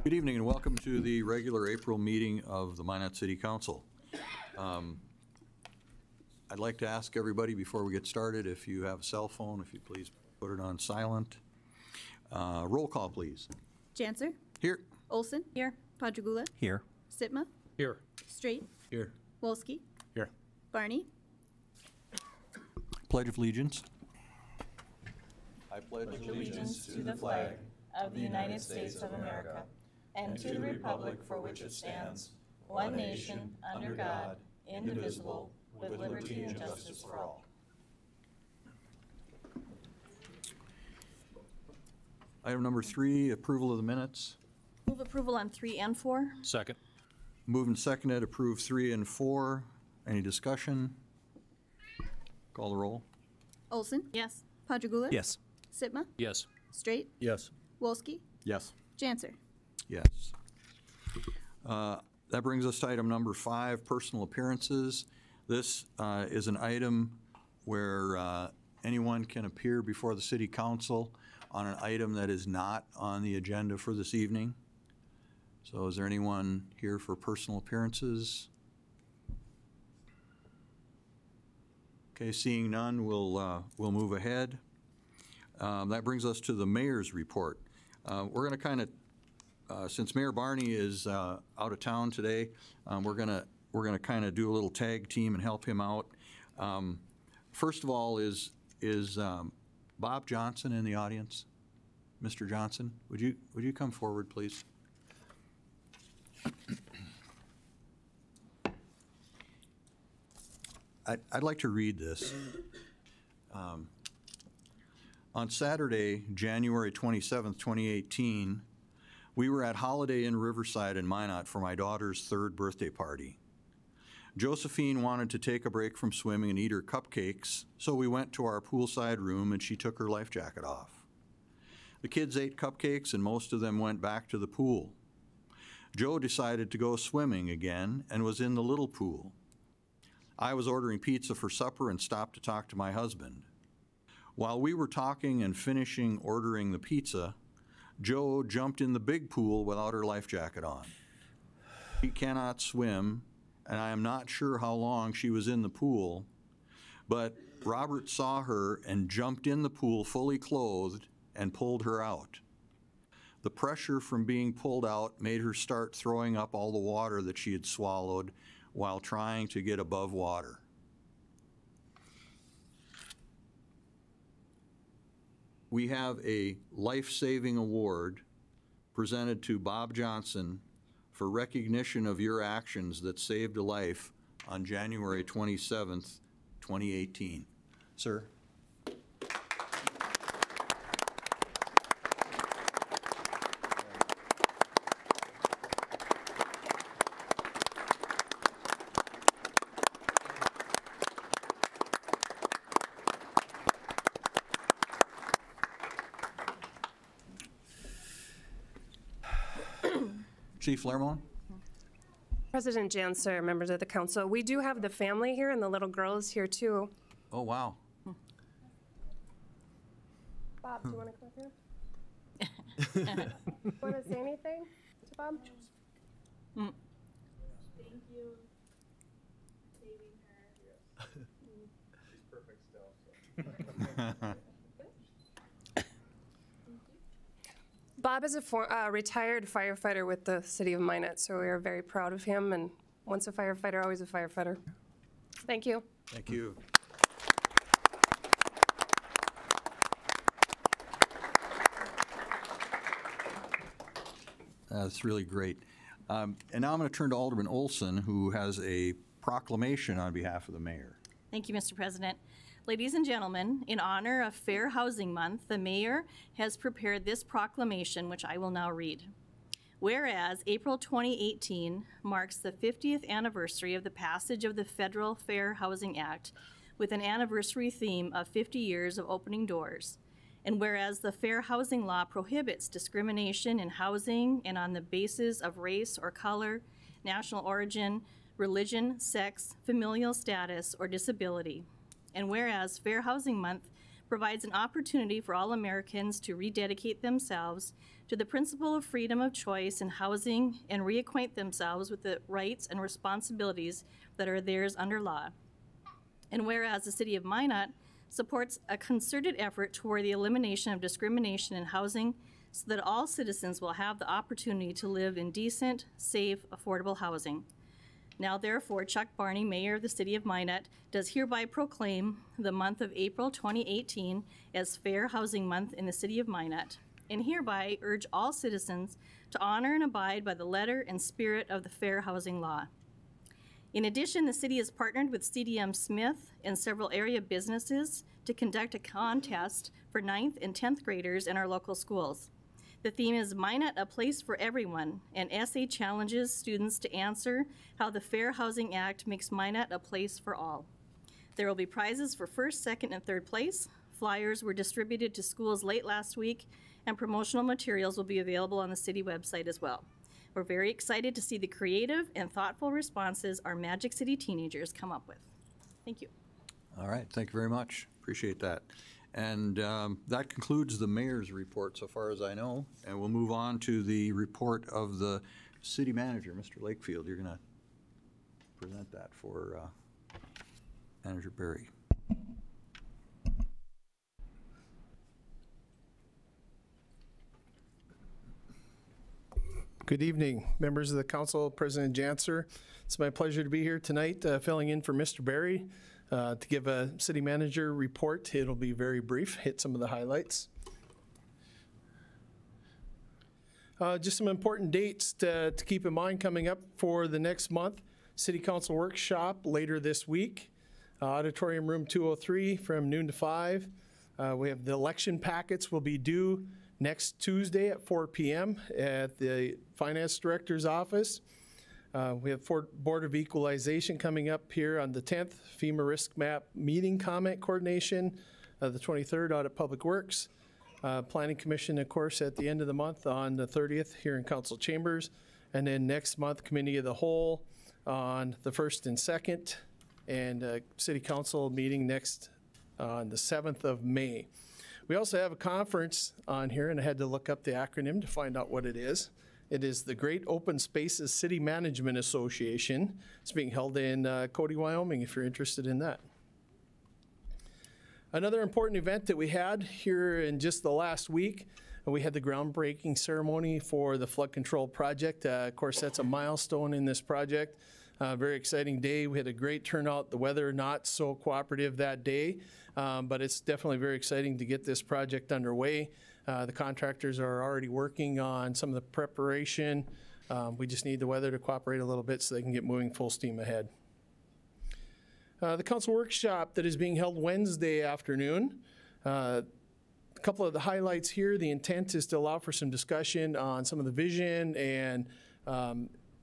Good evening and welcome to the regular April meeting of the Minot City Council. I'd like to ask everybody before we get started, if you have a cell phone, if you please put it on silent. Roll call, please. Janser. Here. Olson. Here. Padragula. Here. Sitma. Here. Straight. Here. Wolski. Here. Barney. Pledge of allegiance. I pledge allegiance to the flag of the United States of America and to the republic for which it stands, one nation, under God, indivisible, with liberty and justice for all. Item number 3, approval of the minutes. Move approval on 3 and 4. Second. Moved and seconded, approve 3 and 4. Any discussion? Call the roll. Olson. Yes. Padragula. Yes. Sitma. Yes. Straight. Yes. Wolski. Yes. Janser. Yes. That brings us to item number 5, personal appearances. This is an item where anyone can appear before the City Council on an item that is not on the agenda for this evening. So is there anyone here for personal appearances? Okay, seeing none, we'll move ahead. That brings us to the mayor's report. We're going to kind of, since Mayor Barney is out of town today, we're going to kind of do a little tag team and help him out. First of all, is Bob Johnson in the audience? Mr. Johnson, would you come forward, please? I'd like to read this. On Saturday, January 27th, 2018, we were at Holiday Inn Riverside in Minot for my daughter's 3rd birthday party. Josephine wanted to take a break from swimming and eat her cupcakes, so we went to our poolside room and she took her life jacket off. The kids ate cupcakes and most of them went back to the pool. Joe decided to go swimming again and was in the little pool. I was ordering pizza for supper and stopped to talk to my husband. While we were talking and finishing ordering the pizza, Joe jumped in the big pool without her life jacket on. She cannot swim, and I am not sure how long she was in the pool, but Robert saw her and jumped in the pool fully clothed and pulled her out. The pressure from being pulled out made her start throwing up all the water that she had swallowed while trying to get above water. We have a life-saving award presented to Bob Johnson for recognition of your actions that saved a life on January 27th, 2018. Sir. Chief Lermont. President Janser, members of the council, we do have the family here and the little girl is here too. Oh, wow. Bob, do you want to come up here? Want to say anything to Bob? Thank you. Saving her. She's perfect still. So. Bob is a retired firefighter with the city of Minot, so we are very proud of him, and once a firefighter, always a firefighter. Thank you. Thank you. That's really great. And now I'm going to turn to Alderman Olson, who has a proclamation on behalf of the mayor. Thank you, Mr. President. Ladies and gentlemen, in honor of Fair Housing Month, the mayor has prepared this proclamation, which I will now read. Whereas April 2018 marks the 50th anniversary of the passage of the Federal Fair Housing Act with an anniversary theme of 50 years of opening doors. And whereas the Fair Housing Law prohibits discrimination in housing and on the basis of race or color, national origin, religion, sex, familial status, or disability. And whereas Fair Housing Month provides an opportunity for all Americans to rededicate themselves to the principle of freedom of choice in housing and reacquaint themselves with the rights and responsibilities that are theirs under law. And whereas the City of Minot supports a concerted effort toward the elimination of discrimination in housing so that all citizens will have the opportunity to live in decent, safe, affordable housing. Now therefore, Chuck Barney, Mayor of the City of Minot, does hereby proclaim the month of April 2018 as Fair Housing Month in the City of Minot, and hereby urge all citizens to honor and abide by the letter and spirit of the Fair Housing Law. In addition, the city has partnered with CDM Smith and several area businesses to conduct a contest for 9th and 10th graders in our local schools. The theme is Minot, a place for everyone, and essay challenges students to answer how the Fair Housing Act makes Minot a place for all. There will be prizes for first, second, and third place. Flyers were distributed to schools late last week, and promotional materials will be available on the city website as well. We're very excited to see the creative and thoughtful responses our Magic City teenagers come up with. Thank you. All right, thank you very much. Appreciate that. And that concludes the mayor's report so far as I know. And we'll move on to the report of the city manager, Mr. Lakefield. You're going to present that for Manager Berry. Good evening, members of the council, President Janser. It's my pleasure to be here tonight filling in for Mr. Berry to give a city manager report. It'll be very brief, hit some of the highlights. Just some important dates to keep in mind coming up for the next month. City Council Workshop later this week. Auditorium Room 203 from noon to 5. We have the election packets will be due next Tuesday at 4 p.m. at the Finance Director's office. We have Board of Equalization coming up here on the 10th, FEMA Risk Map Meeting Comment Coordination, the 23rd, Audit Public Works. Planning Commission, of course, at the end of the month on the 30th here in Council Chambers. And then next month, Committee of the Whole on the 1st and 2nd, and City Council meeting next on the 7th of May. We also have a conference on here, and I had to look up the acronym to find out what it is. It is the Great Open Spaces City Management Association. It's being held in Cody, Wyoming, if you're interested in that. Another important event that we had here in just the last week, we had the groundbreaking ceremony for the flood control project. Of course, that's a milestone in this project. Very exciting day. We had a great turnout. The weather not so cooperative that day, but it's definitely very exciting to get this project underway. The contractors are already working on some of the preparation. We just need the weather to cooperate a little bit so they can get moving full steam ahead. The council workshop that is being held Wednesday afternoon. A couple of the highlights here. The intent is to allow for some discussion on some of the vision and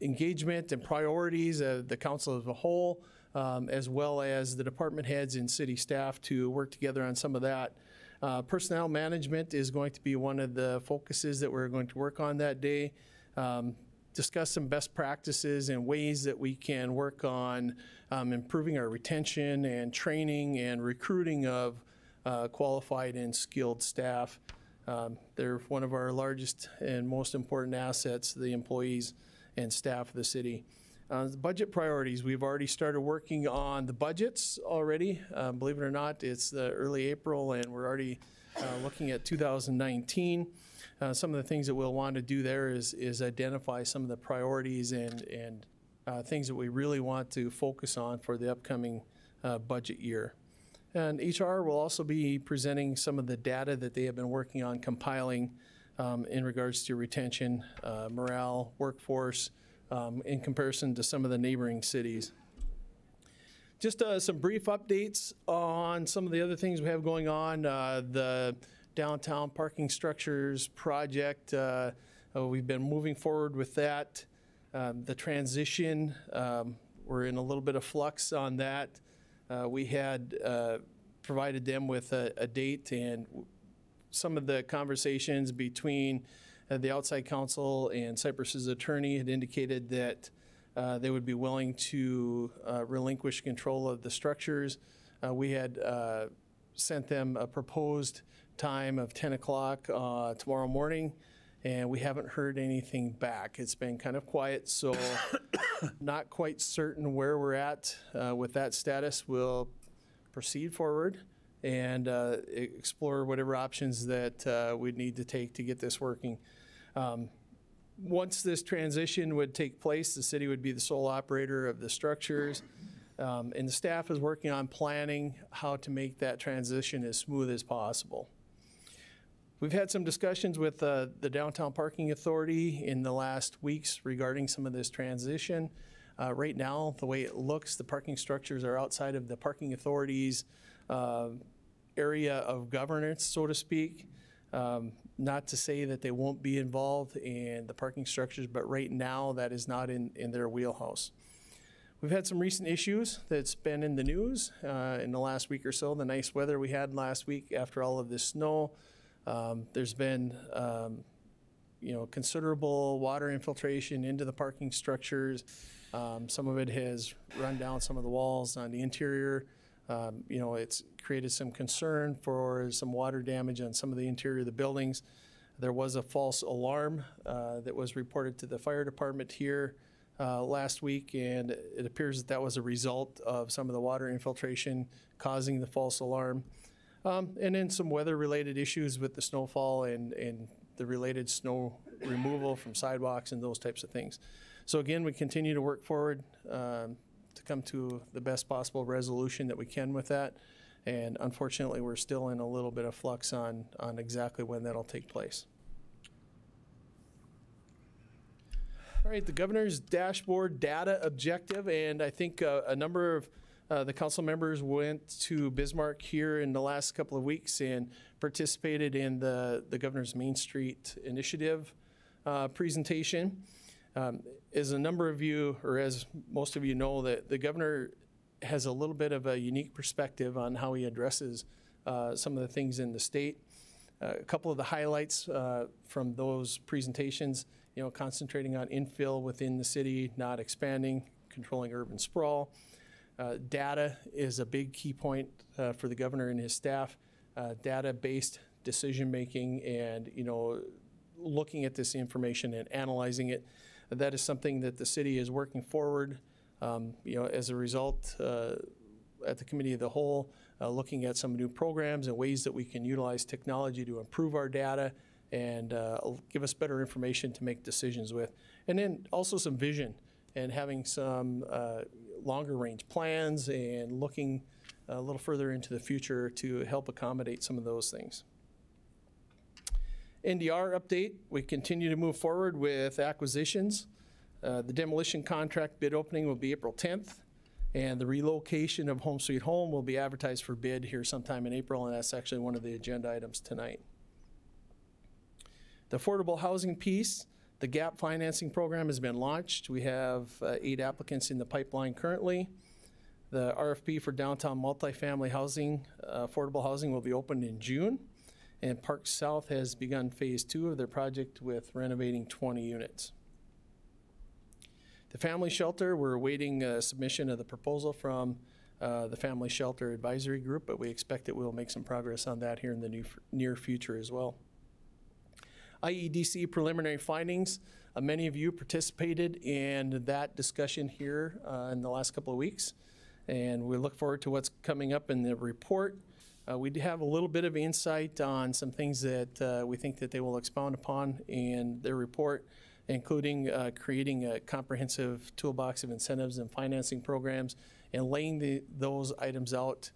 engagement and priorities of the council as a whole, as well as the department heads and city staff to work together on some of that. Personnel management is going to be one of the focuses that we're going to work on that day. Discuss some best practices and ways that we can work on improving our retention and training and recruiting of qualified and skilled staff. They're one of our largest and most important assets, the employees and staff of the city. The budget priorities, we've already started working on the budgets already. Believe it or not, it's the early April and we're already looking at 2019. Some of the things that we'll want to do there is identify some of the priorities and things that we really want to focus on for the upcoming budget year. And HR will also be presenting some of the data that they have been working on compiling in regards to retention, morale, workforce, in comparison to some of the neighboring cities. Just some brief updates on some of the other things we have going on. The downtown parking structures project, we've been moving forward with that. The transition, we're in a little bit of flux on that. We had provided them with a date, and some of the conversations between the outside counsel and Cypress's attorney had indicated that they would be willing to relinquish control of the structures We had sent them a proposed time of 10 o'clock tomorrow morning, and we haven't heard anything back. It's been kind of quiet, so not quite certain where we're at with that status. We'll proceed forward and explore whatever options that we'd need to take to get this working. Once this transition would take place, the city would be the sole operator of the structures, and the staff is working on planning how to make that transition as smooth as possible. We've had some discussions with the Downtown Parking Authority in the last weeks regarding some of this transition. Right now, the way it looks, the parking structures are outside of the Parking Authority's area of governance, so to speak. Not to say that they won't be involved in the parking structures, but right now that is not in their wheelhouse. We've had some recent issues that's been in the news in the last week or so. The nice weather we had last week after all of this snow. There's been considerable water infiltration into the parking structures. Some of it has run down some of the walls on the interior. It's created some concern for some water damage on some of the interior of the buildings. There was a false alarm that was reported to the fire department here last week, and it appears that was a result of some of the water infiltration causing the false alarm. And then some weather-related issues with the snowfall and the related snow removal from sidewalks and those types of things. So again, we continue to work forward to come to the best possible resolution that we can with that. And unfortunately, we're still in a little bit of flux on exactly when that'll take place. All right, the governor's dashboard data objective, and I think a number of the council members went to Bismarck here in the last couple of weeks and participated in the governor's Main Street initiative presentation. As a number of you, or as most of you know, that the governor has a little bit of a unique perspective on how he addresses some of the things in the state. A couple of the highlights from those presentations, concentrating on infill within the city, not expanding, controlling urban sprawl. Data is a big key point for the governor and his staff. Data-based decision-making and, looking at this information and analyzing it. That is something that the city is working forward. As a result, at the Committee of the Whole, looking at some new programs and ways that we can utilize technology to improve our data and give us better information to make decisions with. And then also some vision and having some longer range plans and looking a little further into the future to help accommodate some of those things. NDR update, we continue to move forward with acquisitions. The demolition contract bid opening will be April 10th, and the relocation of Home Sweet Home will be advertised for bid here sometime in April, and that's actually one of the agenda items tonight. The affordable housing piece, the GAP financing program has been launched. We have 8 applicants in the pipeline currently. The RFP for downtown multifamily housing, affordable housing, will be opened in June. And Park South has begun phase 2 of their project with renovating 20 units. The family shelter, we're awaiting submission of the proposal from the Family Shelter Advisory Group, but we expect that we'll make some progress on that here in the near future as well. IEDC preliminary findings. Many of you participated in that discussion here in the last couple of weeks, and we look forward to what's coming up in the report. We do have a little bit of insight on some things that we think that they will expound upon in their report, including creating a comprehensive toolbox of incentives and financing programs and laying those items out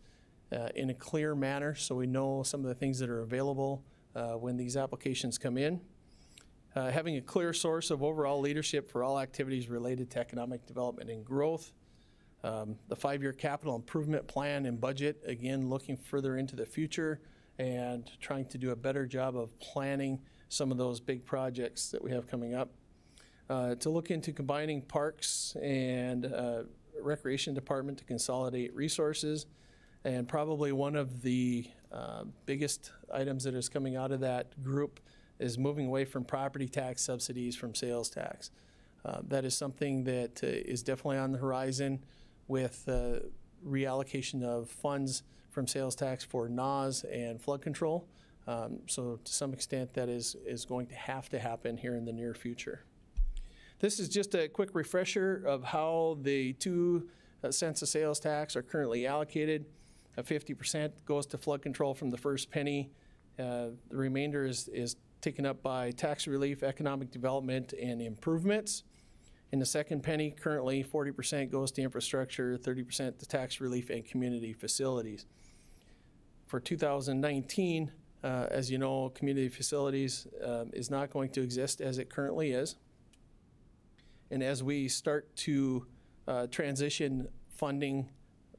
in a clear manner so we know some of the things that are available when these applications come in. Having a clear source of overall leadership for all activities related to economic development and growth. The 5-year capital improvement plan and budget, again, looking further into the future and trying to do a better job of planning some of those big projects that we have coming up. To look into combining parks and recreation department to consolidate resources. And probably one of the biggest items that is coming out of that group is moving away from property tax subsidies from sales tax. That is something that is definitely on the horizon with reallocation of funds from sales tax for NAS and flood control. So to some extent, that is going to have to happen here in the near future. This is just a quick refresher of how the 2 cents of sales tax are currently allocated. 50% goes to flood control from the first penny. The remainder is taken up by tax relief, economic development, and improvements. In the second penny, currently 40% goes to infrastructure, 30% to tax relief and community facilities. For 2019, as you know, community facilities is not going to exist as it currently is. And as we start to transition funding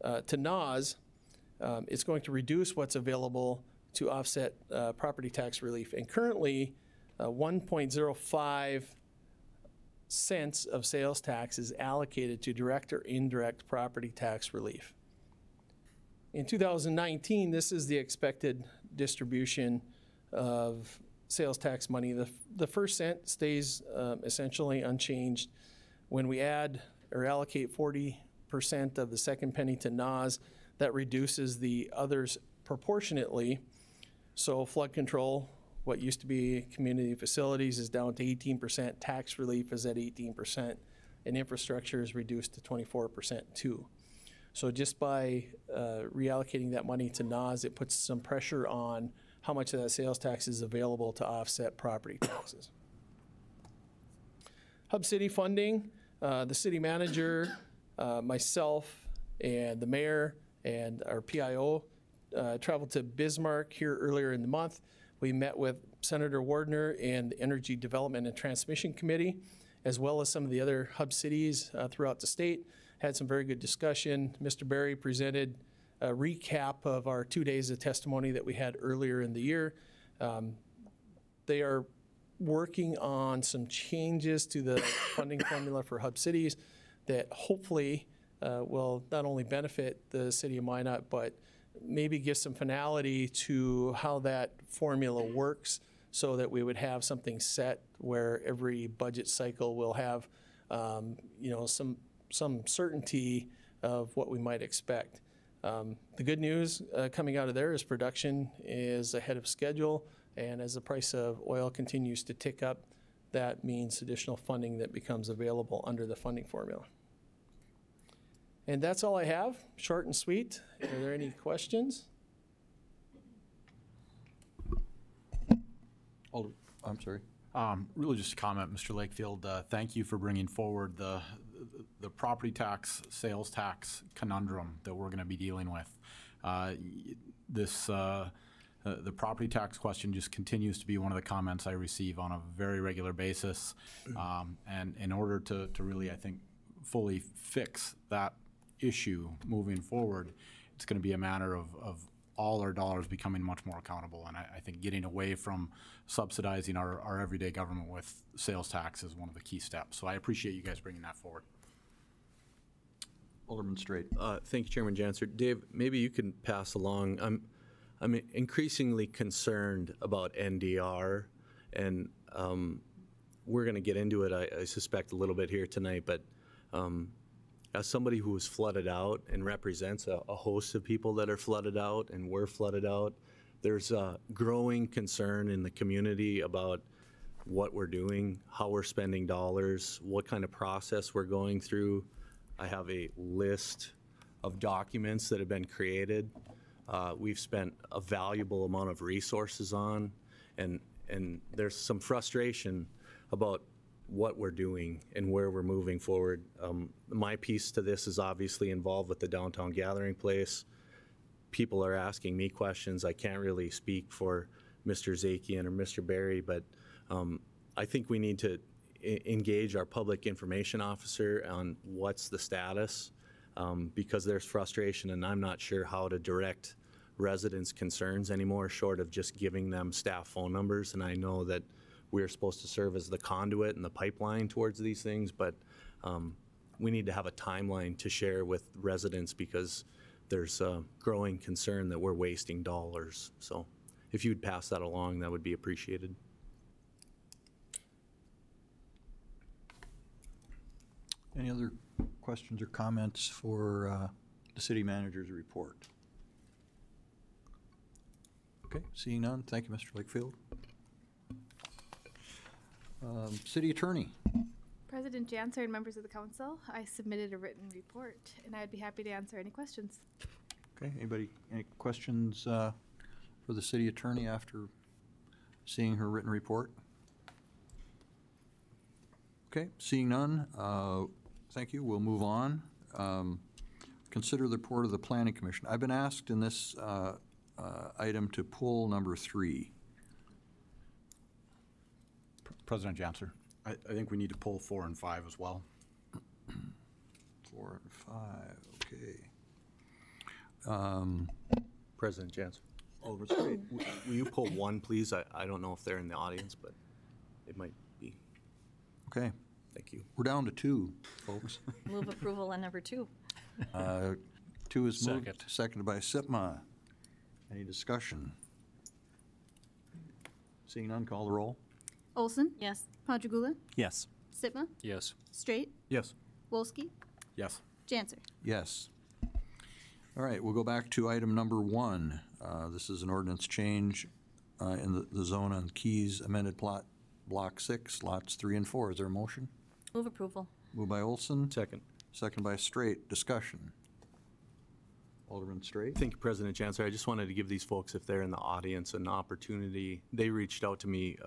to NAS, it's going to reduce what's available to offset property tax relief. And currently, 1.05 cents of sales tax is allocated to direct or indirect property tax relief. In 2019, this is the expected distribution of sales tax money. The first cent stays essentially unchanged. When we add or allocate 40% of the second penny to NAS, that reduces the others proportionately. So flood control, what used to be community facilities, is down to 18%, tax relief is at 18%, and infrastructure is reduced to 24% too. So just by reallocating that money to NAS, it puts some pressure on how much of that sales tax is available to offset property taxes. Hub City funding, the city manager, myself, and the mayor, and our PIO traveled to Bismarck here earlier in the month. We met with Senator Wardner and the Energy Development and Transmission Committee, as well as some of the other hub cities throughout the state. Had some very good discussion. Mr. Berry presented a recap of our 2 days of testimony that we had earlier in the year. They are working on some changes to the funding formula for hub cities that hopefully will not only benefit the city of Minot, but maybe give some finality to how that formula works, so that we would have something set where every budget cycle will have some certainty of what we might expect. The good news coming out of there is production is ahead of schedule, and as the price of oil continues to tick up, that means additional funding that becomes available under the funding formula. And that's all I have, short and sweet. Are there any questions? I'm sorry. Really just a comment, Mr. Lakefield. Thank you for bringing forward the property tax, sales tax conundrum that we're going to be dealing with. The property tax question just continues to be one of the comments I receive on a very regular basis. And in order to really, I think, fully fix that issue moving forward, it's going to be a matter of all our dollars becoming much more accountable. And I think getting away from subsidizing our everyday government with sales tax is one of the key steps. So I appreciate you guys bringing that forward. Alderman Straight. Thank you, Chairman Janser. Dave, maybe you can pass along. I'm increasingly concerned about NDR, and we're going to get into it, I suspect, a little bit here tonight, but as somebody who was flooded out and represents a host of people that are flooded out and were flooded out, there's a growing concern in the community about what we're doing, how we're spending dollars, what kind of process we're going through. I have a list of documents that have been created. We've spent a valuable amount of resources on, and there's some frustration about what we're doing and where we're moving forward. My piece to this is obviously involved with the downtown gathering place. People are asking me questions. I can't really speak for Mr. Zakian or Mr. Berry, but I think we need to engage our public information officer on what's the status, because there's frustration, and I'm not sure how to direct residents' concerns anymore, short of just giving them staff phone numbers. And I know that we're supposed to serve as the conduit and the pipeline towards these things, but we need to have a timeline to share with residents, because there's a growing concern that we're wasting dollars. So if you'd pass that along, that would be appreciated. Any other questions or comments for the city manager's report? Okay, seeing none, thank you, Mr. Lakefield. City attorney. President Janser and members of the council, I submitted a written report, and I'd be happy to answer any questions. Okay, anybody, any questions for the city attorney after seeing her written report? Okay, seeing none, thank you, we'll move on. Consider the report of the Planning Commission. I've been asked in this item to pull number 3. President Janser, I think we need to pull 4 and 5 as well. 4 and 5, okay. President Jansen. Alderman Straight. Will you pull 1, please? I don't know if they're in the audience, but it might be. Okay, Thank you. we're down to 2, folks. Move approval on number 2. 2 is moved, seconded by Sipma. Any discussion? Seeing none, call the roll. Olson? Yes. Padragula? Yes. Sitma? Yes. Straight? Yes. Wolski? Yes. Janser? Yes. All right, we'll go back to item number 1. This is an ordinance change in the zone on Keys amended plot block 6, lots 3 and 4. Is there a motion? Move approval. Moved by Olson, Second. second by Straight. Discussion. Alderman Straight? Thank you, President Janser. I just wanted to give these folks, if they're in the audience, an opportunity. They reached out to me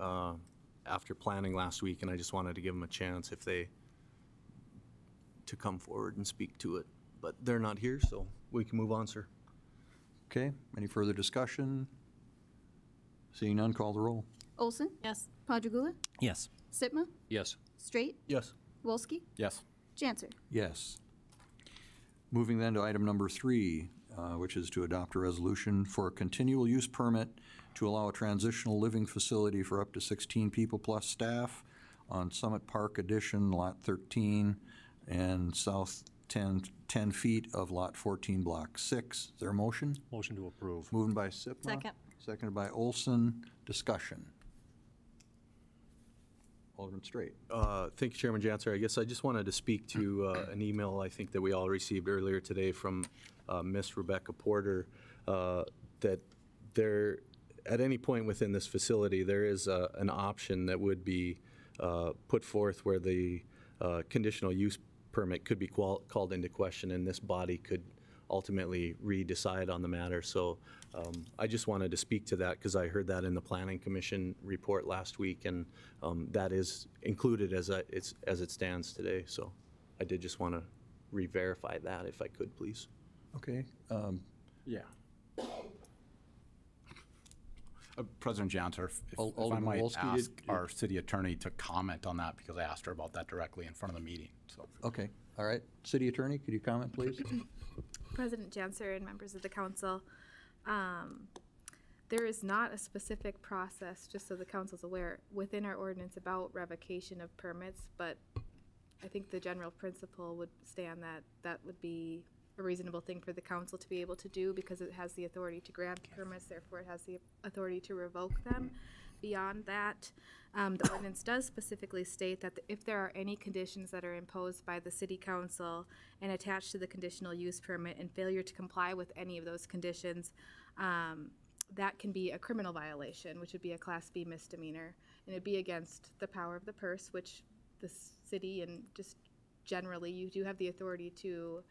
after planning last week, and I just wanted to give them a chance to come forward and speak to it. But they're not here, so we can move on, sir. Okay, any further discussion? Seeing none, call the roll. Olson? Yes. Padragula? Yes. Sitma? Yes. Straight? Yes. Wolski? Yes. Janser? Yes. Moving then to item number 3, which is to adopt a resolution for a continual use permit to allow a transitional living facility for up to 16 people plus staff on Summit Park Addition, Lot 13, and south 10 feet of Lot 14, Block 6. Is there a motion? Motion to approve. Moved by Sipma. Second. Seconded by Olson. Discussion. Alderman Straight. Thank you, Chairman Janser. I guess I just wanted to speak to an email I think that we all received earlier today from Miss Rebecca Porter, that there, at any point within this facility, there is an option that would be put forth where the conditional use permit could be called into question, and this body could ultimately re-decide on the matter. So I just wanted to speak to that because I heard that in the Planning Commission report last week, and that is included as it stands today. So I did just want to re-verify that if I could, please. Okay. Yeah. President Janser, if I Alderman might Wolski, ask our city attorney to comment on that, because I asked her about that directly in front of the meeting. So. Okay. All right. City Attorney, could you comment, please? President Janser and members of the council, there is not a specific process, just so the council's aware, within our ordinance about revocation of permits, but I think the general principle would stand that that would be a reasonable thing for the council to be able to do because it has the authority to grant permits, therefore it has the authority to revoke them. Beyond that, the ordinance does specifically state that if there are any conditions that are imposed by the city council and attached to the conditional use permit and failure to comply with any of those conditions, that can be a criminal violation, which would be a Class B misdemeanor, and it'd be against the power of the purse, which the city and just generally you do have the authority to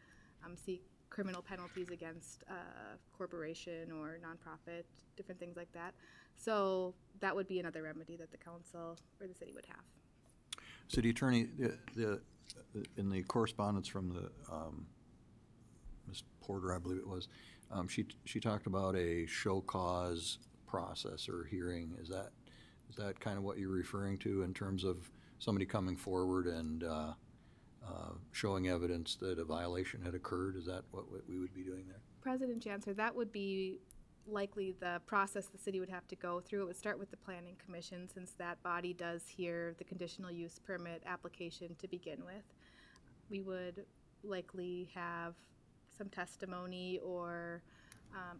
seek criminal penalties against a corporation or nonprofit, different things like that. So that would be another remedy that the council or the city would have. City Attorney, in the correspondence from the Ms. Porter, I believe it was, she talked about a show cause process or hearing. Is that kind of what you're referring to in terms of somebody coming forward and showing evidence that a violation had occurred? Is that what we would be doing there? President Janser, that would be likely the process the city would have to go through. It would start with the Planning Commission, since that body does hear the conditional use permit application to begin with. We would likely have some testimony or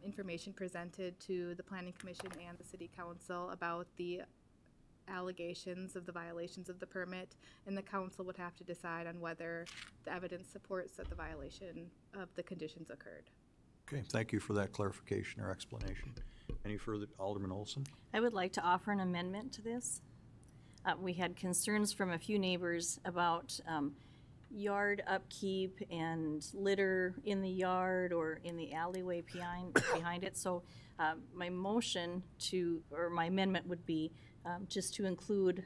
information presented to the Planning Commission and the City Council about the allegations of the violations of the permit, and the council would have to decide on whether the evidence supports that the violation of the conditions occurred. Okay, thank you for that clarification or explanation. Any further, Alderman Olson? I would like to offer an amendment to this. We had concerns from a few neighbors about yard upkeep and litter in the yard or in the alleyway behind it. So my motion or my amendment would be just to include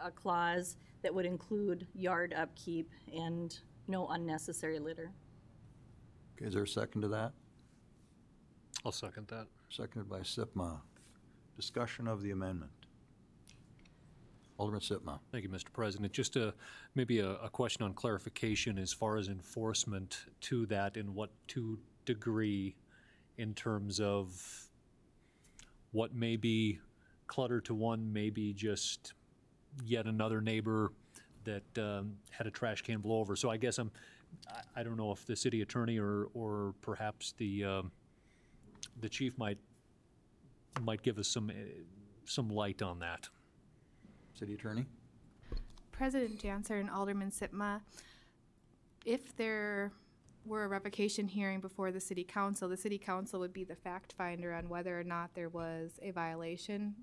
a clause that would include yard upkeep and no unnecessary litter. Okay, is there a second to that? I'll second that. Seconded by Sipma. Discussion of the amendment. Alderman Sipma. Thank you, Mr. President. Just maybe a question on clarification as far as enforcement to that, and what to degree in terms of what may be clutter to one, maybe just yet another neighbor that had a trash can blow over. So I guess I don't know if the city attorney or perhaps the chief might give us some light on that. City Attorney? President Janser and Alderman Sitma, if there were a revocation hearing before the city council would be the fact finder on whether or not there was a violation.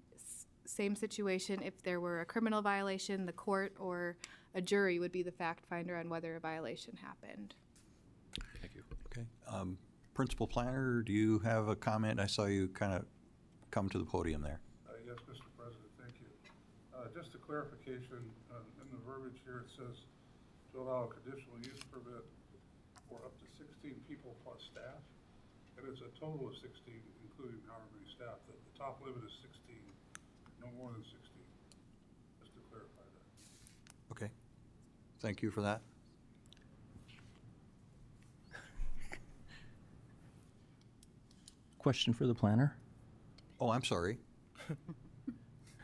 Same situation, if there were a criminal violation, the court or a jury would be the fact finder on whether a violation happened. Thank you. Okay. Principal Planner, do you have a comment? I saw you kind of come to the podium there. Yes, Mr. President, thank you. Just a clarification, in the verbiage here it says to allow a conditional use permit for up to 16 people plus staff, and it's a total of 16, including however many staff. The top limit is 16, no more than 16, just to clarify that. Okay. Thank you for that. Question for the planner? Oh, I'm sorry.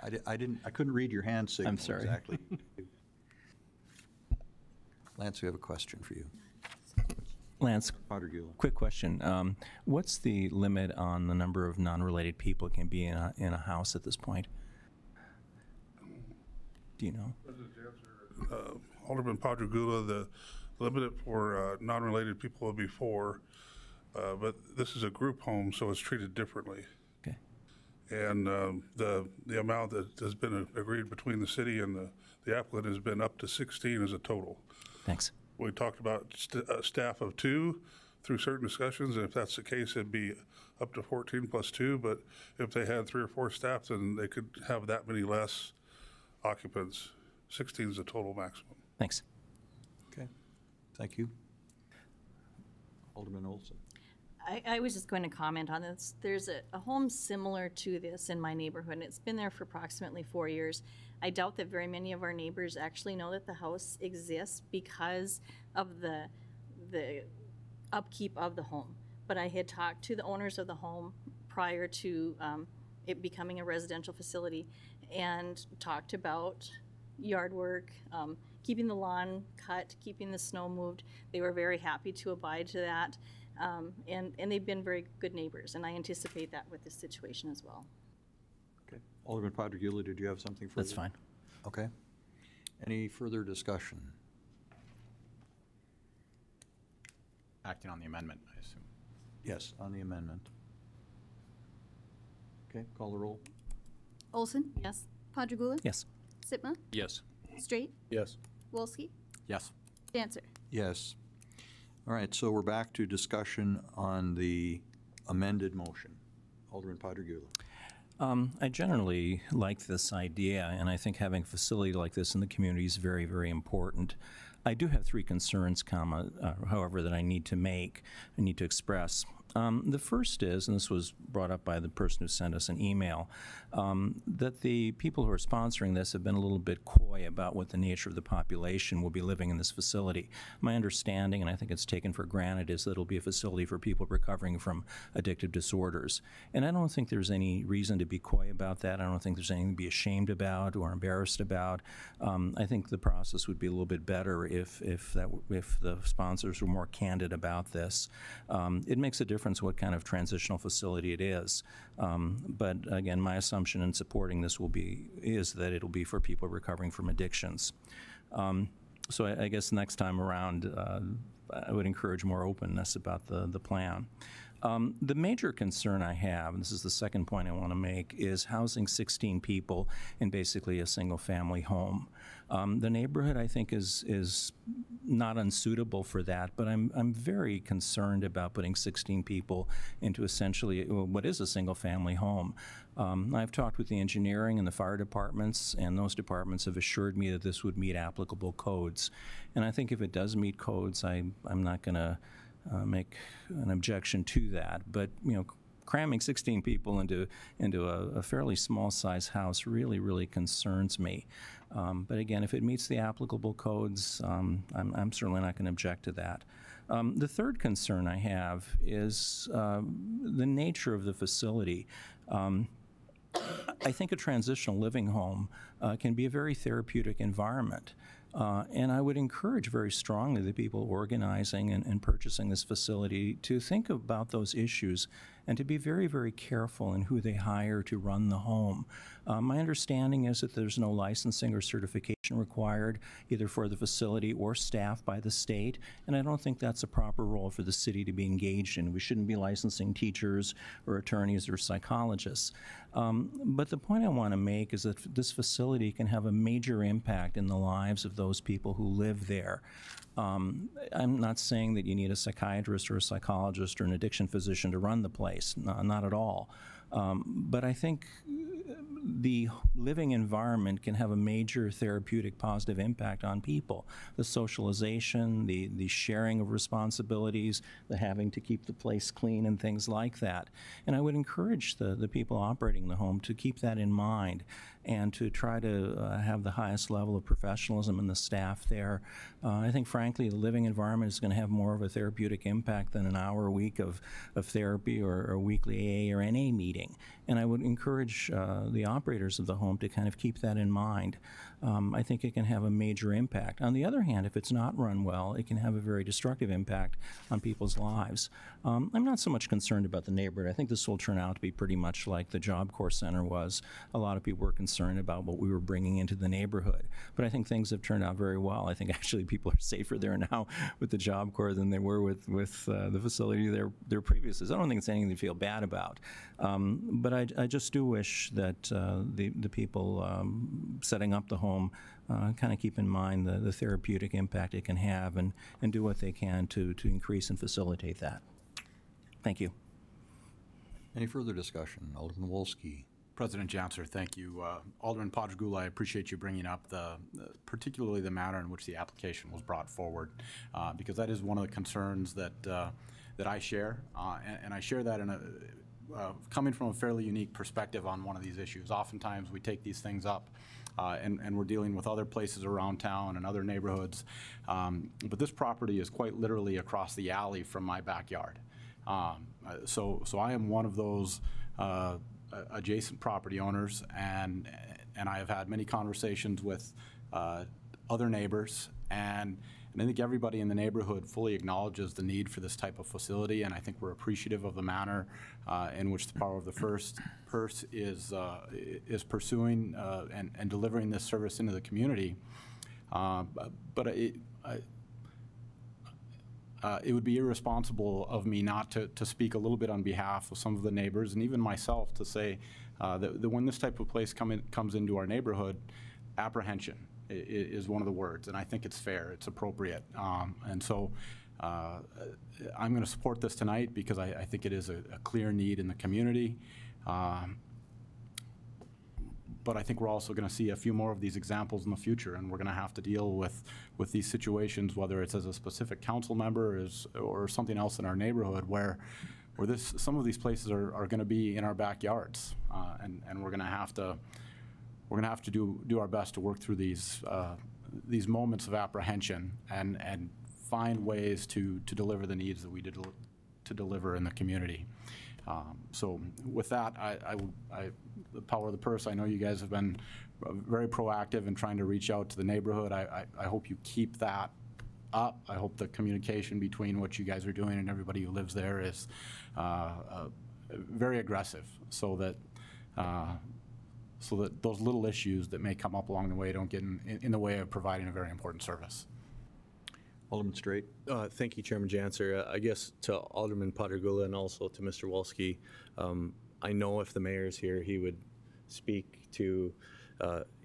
I couldn't read your hand signal. I'm sorry. Exactly. Lance, we have a question for you. Lance, Potter-Gula. quick question. What's the limit on the number of non-related people that can be in a house at this point? Do you know? President Janser, Alderman Potter-Gula, the limit for non-related people will be 4, but this is a group home, so it's treated differently. Okay. And the amount that has been agreed between the city and the applicant has been up to 16 as a total. Thanks. We talked about staff of 2 through certain discussions, and if that's the case, it'd be up to 14 plus 2, but if they had 3 or 4 staff, then they could have that many less occupants. 16 is the total maximum. Thanks. Okay. Thank you. Alderman Olson. I was just going to comment on this. There's a home similar to this in my neighborhood, and it's been there for approximately 4 years. I doubt that very many of our neighbors actually know that the house exists because of the upkeep of the home. But I had talked to the owners of the home prior to it becoming a residential facility and talked about yard work, keeping the lawn cut, keeping the snow moved. They were very happy to abide to that. And they've been very good neighbors, and I anticipate that with this situation as well. Okay. Alderman Potter-Gula, did you have something further? That's fine. Okay. Any further discussion? Acting on the amendment, I assume. Yes, on the amendment. Okay, call the roll. Olson? Yes? Potter-Gula? Yes. Sitma? Yes. Straight? Yes. Wolski? Yes. Janser? Yes. All right, so we're back to discussion on the amended motion. Alderman Potter-Gula. I generally like this idea, and I think having a facility like this in the community is very, very important. I do have 3 concerns, however, that I need to express. The first is, and this was brought up by the person who sent us an email, that the people who are sponsoring this have been a little bit coy about what the nature of the population will be living in this facility. My understanding, and I think it's taken for granted, is that it'll be a facility for people recovering from addictive disorders. And I don't think there's any reason to be coy about that. I don't think there's anything to be ashamed about or embarrassed about. I think the process would be a little bit better if the sponsors were more candid about this. It makes a difference difference what kind of transitional facility it is. But again, my assumption in supporting this is that it'll be for people recovering from addictions. So I guess next time around, I would encourage more openness about the plan. The major concern I have, and this is the second point I want to make, is housing 16 people in basically a single-family home. The neighborhood, I think, is not unsuitable for that, but I'm very concerned about putting 16 people into essentially what is a single-family home. I've talked with the engineering and the fire departments, and those departments have assured me that this would meet applicable codes. And I think if it does meet codes, I'm not going to make an objection to that. But cramming 16 people into a fairly small size house really concerns me. But again, if it meets the applicable codes, I'm certainly not going to object to that. The third concern I have is the nature of the facility. I think a transitional living home can be a very therapeutic environment. And I would encourage very strongly the people organizing and purchasing this facility to think about those issues and to be very careful in who they hire to run the home. My understanding is that there's no licensing or certification required either for the facility or staff by the state, and I don't think that's a proper role for the city to be engaged in. We shouldn't be licensing teachers or attorneys or psychologists. But the point I want to make is that this facility can have a major impact in the lives of those people who live there. I'm not saying that you need a psychiatrist or a psychologist or an addiction physician to run the place, not at all. But I think the living environment can have a major therapeutic positive impact on people. The socialization, the sharing of responsibilities, the having to keep the place clean and things like that. And I would encourage the people operating the home to keep that in mind and to try to have the highest level of professionalism in the staff there. I think, frankly, the living environment is going to have more of a therapeutic impact than an hour a week of therapy or a weekly AA or NA meeting. And I would encourage the operators of the home to kind of keep that in mind. I think it can have a major impact. On the other hand, if it's not run well, it can have a very destructive impact on people's lives. I'm not so much concerned about the neighborhood. I think this will turn out to be pretty much like the Job Corps Center was. A lot of people were concerned about what we were bringing into the neighborhood. But I think things have turned out very well. I think actually people are safer there now with the Job Corps than they were with the facility there previously. So I don't think it's anything to feel bad about. But I just do wish that the people setting up the home kind of keep in mind the therapeutic impact it can have and do what they can to increase and facilitate that. Thank you. Any further discussion? Alderman Wolski. President Janser, thank you. Alderman Podragula, I appreciate you bringing up particularly the manner in which the application was brought forward, because that is one of the concerns that I share, and I share that in coming from a fairly unique perspective on one of these issues. Oftentimes we take these things up and we're dealing with other places around town and other neighborhoods, but this property is quite literally across the alley from my backyard. So I am one of those adjacent property owners, and I have had many conversations with other neighbors, and I think everybody in the neighborhood fully acknowledges the need for this type of facility, and I think we're appreciative of the manner in which the Power of the Purse is pursuing and delivering this service into the community. But it would be irresponsible of me not to speak a little bit on behalf of some of the neighbors and even myself to say that when this type of place comes into our neighborhood, apprehension is one of the words, and I think it's fair, it's appropriate. And so I'm going to support this tonight because I think it is a clear need in the community. But I think we're also going to see a few more of these examples in the future, and we're going to have to deal with these situations, whether it's as a specific council member or something else in our neighborhood, where some of these places are going to be in our backyards, and we're going to have to do our best to work through these moments of apprehension and find ways to deliver the needs that we did to deliver in the community. So with that, the Power of the Purse, I know you guys have been very proactive in trying to reach out to the neighborhood. I hope you keep that up. I hope the communication between what you guys are doing and everybody who lives there is very aggressive, so that those little issues that may come up along the way don't get in the way of providing a very important service. Alderman Straight. Thank you, Chairman Janser. I guess to Alderman Patergula and also to Mr. Wolski, I know if the mayor's here, he would speak to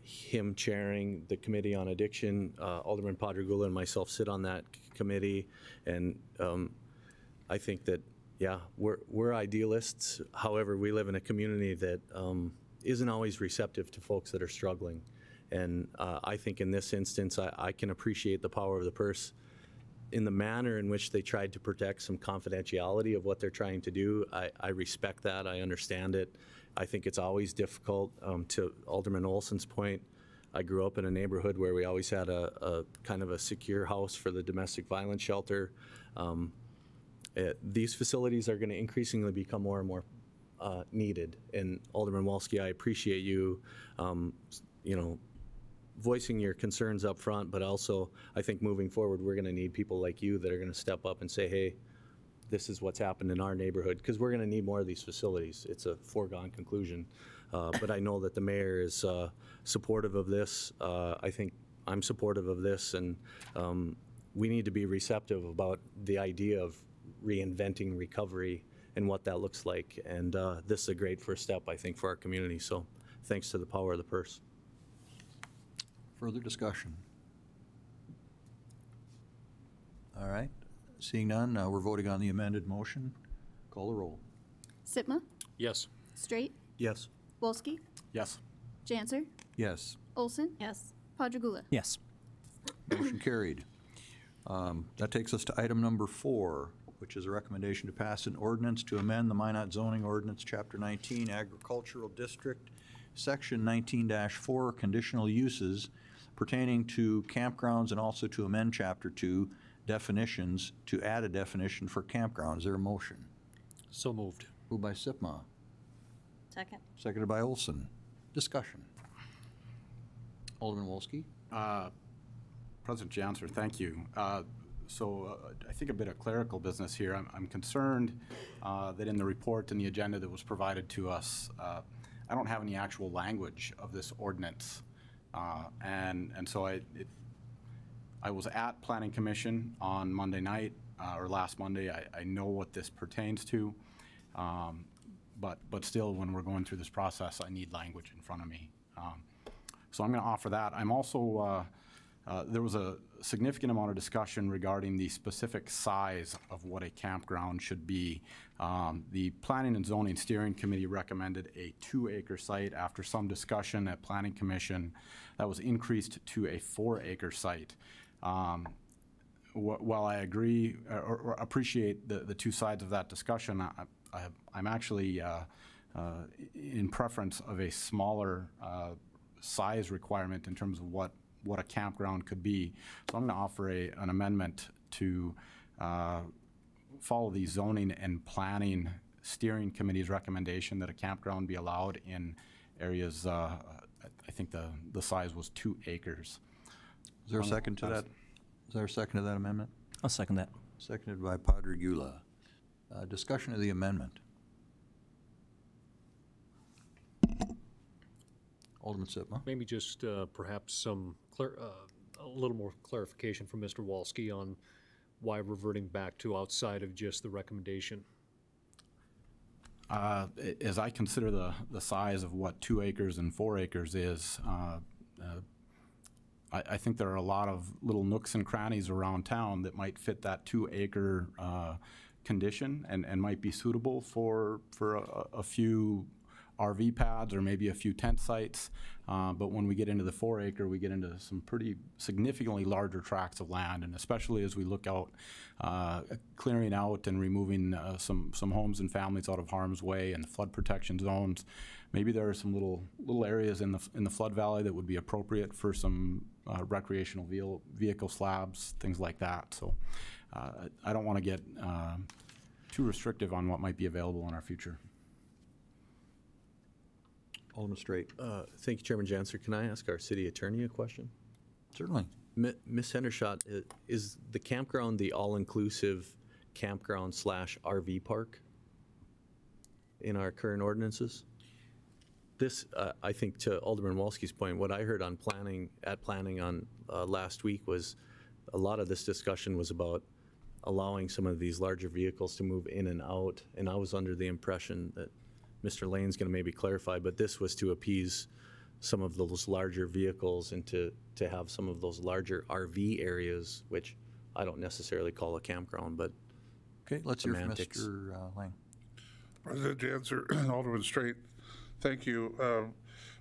him chairing the Committee on Addiction. Alderman Patergula and myself sit on that committee, and I think that, yeah, we're idealists. However, we live in a community that isn't always receptive to folks that are struggling. And I think in this instance, I can appreciate the power of the purse in the manner in which they tried to protect some confidentiality of what they're trying to do. I respect that. I understand it. I think it's always difficult. To Alderman Olson's point, I grew up in a neighborhood where we always had a kind of a secure house for the domestic violence shelter. These facilities are going to increasingly become more and more needed. And Alderman Wolski, I appreciate you, voicing your concerns up front, but also I think moving forward, we're going to need people like you that are going to step up and say, hey, this is what's happened in our neighborhood, because we're going to need more of these facilities. It's a foregone conclusion. But I know that the mayor is supportive of this. I think I'm supportive of this, and we need to be receptive about the idea of reinventing recovery and what that looks like. And this is a great first step, I think, for our community. So thanks to the power of the purse. Further discussion? All right. Seeing none, we're voting on the amended motion. Call the roll. Sitma, Yes. Straight, Yes. Wolski, Yes. Janser, Yes. Olson. Yes. Padragula. Yes. Motion carried. That takes us to item number 4, which is a recommendation to pass an ordinance to amend the Minot zoning ordinance, Chapter 19, Agricultural District, Section 19-4, Conditional Uses pertaining to campgrounds, and also to amend Chapter 2, definitions, to add a definition for campgrounds. Is there a motion? So moved. Moved by Sipma, Second. seconded by Olson. Discussion. Alderman Wolski. President Janser, thank you. So I think a bit of clerical business here. I'm concerned that in the report and the agenda that was provided to us, I don't have any actual language of this ordinance. And so I was at Planning Commission on Monday night, or last Monday. I know what this pertains to, but still, when we're going through this process, I need language in front of me. So I'm going to offer that. I'm also, there was a significant amount of discussion regarding the specific size of what a campground should be. The Planning and Zoning Steering Committee recommended a 2-acre site. After some discussion at Planning Commission, that was increased to a 4-acre site. While I agree or appreciate the two sides of that discussion, I'm actually in preference of a smaller size requirement in terms of what a campground could be. So I'm going to offer an amendment to follow the Zoning and Planning Steering Committee's recommendation that a campground be allowed in areas, I think the size was 2 acres. Is there a second to that? Is there a second to that amendment? I'll second that. Seconded by Padragula. Discussion of the amendment. Alderman Sitma. Maybe just perhaps some a little more clarification from Mr. Wolski on why reverting back to outside of just the recommendation. As I consider the size of what 2 acres and 4 acres is, I think there are a lot of little nooks and crannies around town that might fit that 2-acre condition and might be suitable for a few RV pads or maybe a few tent sites. But when we get into the 4-acre, we get into some pretty significantly larger tracts of land, and especially as we look out, clearing out and removing some homes and families out of harm's way and the flood protection zones. Maybe there are some little areas in the flood valley that would be appropriate for some recreational vehicle slabs, things like that. So I don't want to get too restrictive on what might be available in our future. Alderman Straight. Thank you, Chairman Janser. Can I ask our city attorney a question? Certainly. Ms. Hendershot, is the campground the all-inclusive campground / RV park in our current ordinances? This, I think, to Alderman Walsky's point, what I heard on planning on last week was a lot of this discussion was about allowing some of these larger vehicles to move in and out, and I was under the impression that Mr. Lane's going to maybe clarify, but this was to appease some of those larger vehicles and to have some of those larger RV areas, which I don't necessarily call a campground, but Okay, let's hear from semantics. Mr. Lang. President Janser, Alderman Straight, thank you.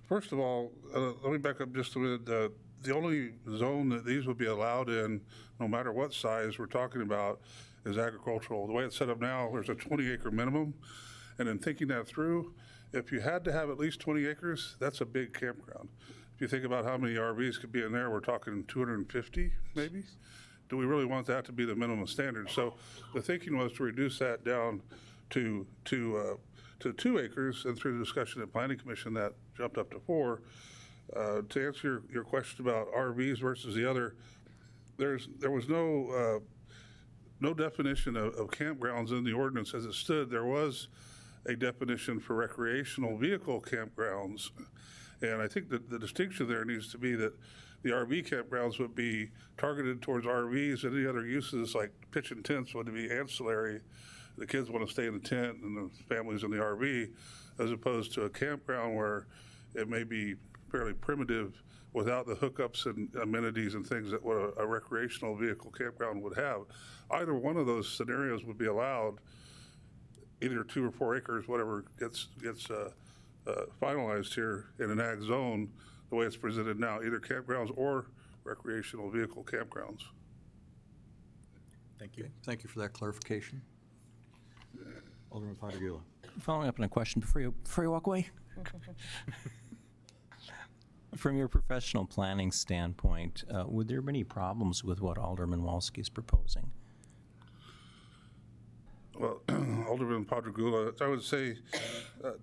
First of all, let me back up just a minute. The only zone that these would be allowed in, no matter what size we're talking about, is agricultural. The way it's set up now, there's a 20-acre minimum. And in thinking that through, if you had to have at least 20 acres, that's a big campground. If you think about how many RVs could be in there, we're talking 250 maybe. Do we really want that to be the minimum standard? So the thinking was to reduce that down to 2 acres, and through the discussion at Planning Commission, that jumped up to 4. To answer your question about RVs versus the other, there was no definition of campgrounds in the ordinance as it stood. There was a definition for recreational vehicle campgrounds, and I think that the distinction there needs to be that the RV campgrounds would be targeted towards RVs, and any other uses like pitching tents would be ancillary. The kids want to stay in the tent and the families in the RV, as opposed to a campground where it may be fairly primitive without the hookups and amenities and things that what a recreational vehicle campground would have. Either one of those scenarios would be allowed, either 2 or 4 acres, whatever gets finalized here in an ag zone, the way it's presented now, either campgrounds or recreational vehicle campgrounds. Thank you. Thank you for that clarification. Alderman Patagula. Following up on a question before you walk away. From your professional planning standpoint, would there be any problems with what Alderman Walsky is proposing? Well, Alderman Padragula, I would say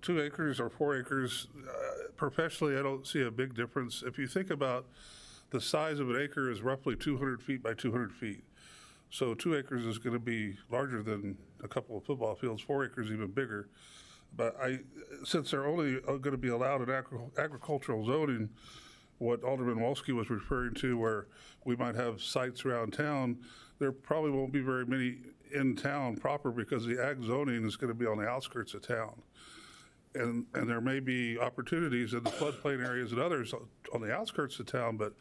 2 acres or 4 acres, professionally, I don't see a big difference. If you think about the size of an acre is roughly 200 feet by 200 feet. So 2 acres is going to be larger than a couple of football fields, 4 acres even bigger. But since they're only going to be allowed in agricultural zoning, what Alderman Walsky was referring to, where we might have sites around town, there probably won't be very many in town proper because the ag zoning is going to be on the outskirts of town. And there may be opportunities in the floodplain areas and others on the outskirts of town, but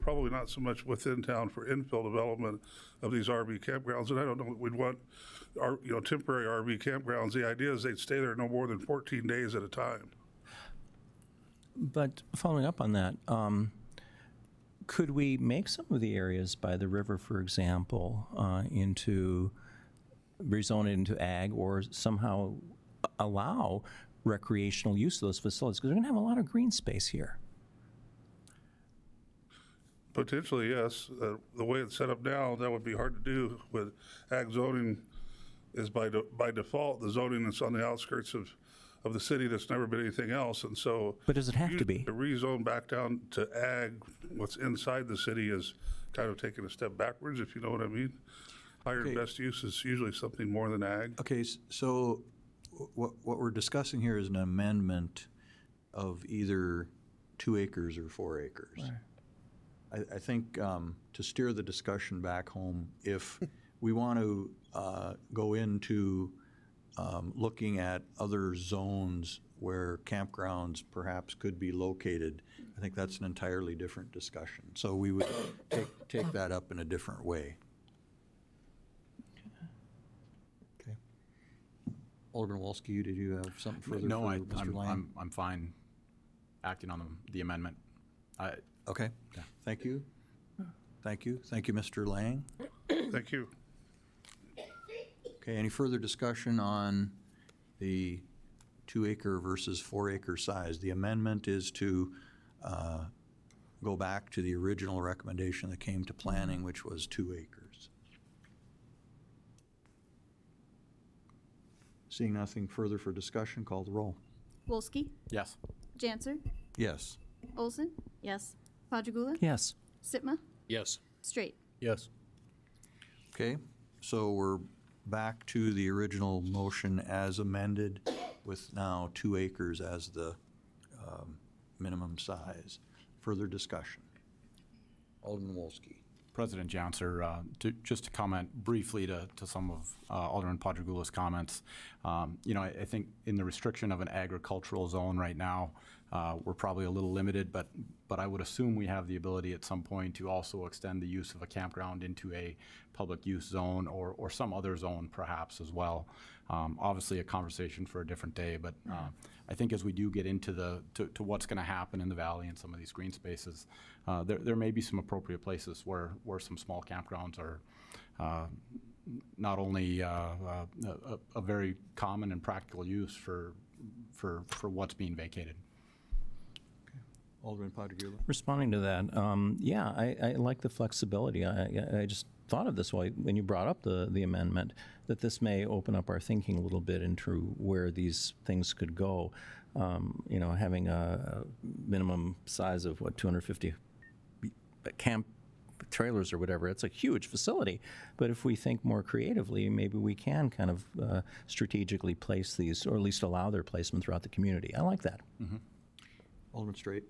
probably not so much within town for infill development of these RV campgrounds. And I don't know what we'd want temporary RV campgrounds. The idea is they'd stay there no more than 14 days at a time. But following up on that, could we make some of the areas by the river, for example, rezone it into ag, or somehow allow recreational use of those facilities? Because we're going to have a lot of green space here. Potentially, yes. The way it's set up now, that would be hard to do with ag zoning. Is by default the zoning that's on the outskirts of the city that's never been anything else, and so. But does it have to be? To rezone back down to ag, what's inside the city is kind of taking a step backwards, if you know what I mean. Higher and best use is usually something more than ag. Okay, so what we're discussing here is an amendment of either 2 acres or 4 acres. Right. I think to steer the discussion back home, if we want to go into looking at other zones where campgrounds perhaps could be located, I think that's an entirely different discussion. So we would take that up in a different way. Okay. Alderman Walsky, did you have something further? No, for Mr. Lang? I'm fine acting on the amendment. Okay. Yeah. Thank you. Thank you. Thank you, Mr. Lang. Thank you. Okay, any further discussion on the 2 acre versus 4 acre size? The amendment is to go back to the original recommendation that came to planning, which was 2 acres. Seeing nothing further for discussion, call the roll. Wolski? Yes. Janser? Yes. Olson? Yes. Padragula? Yes. Sitma? Yes. Straight. Yes. Okay, so we're back to the original motion as amended with now 2 acres as the minimum size. Further discussion. Alderman Wolski. President Janser, just to comment briefly to some of Alderman Padragula's comments, you know, I think in the restriction of an agricultural zone right now, we're probably a little limited, but I would assume we have the ability at some point to also extend the use of a campground into a public use zone or some other zone perhaps as well. Obviously a conversation for a different day, but I think as we do get into to what's going to happen in the valley and some of these green spaces, there may be some appropriate places where some small campgrounds are not only a very common and practical use for what's being vacated. Alderman Padragula. Responding to that, yeah, I like the flexibility. I just thought of this when you brought up the amendment, that this may open up our thinking a little bit into where these things could go. You know, having a minimum size of, 250 camp trailers or whatever, it's a huge facility. But if we think more creatively, maybe we can kind of strategically place these, or at least allow their placement throughout the community. I like that. Mm-hmm. Alderman Straight.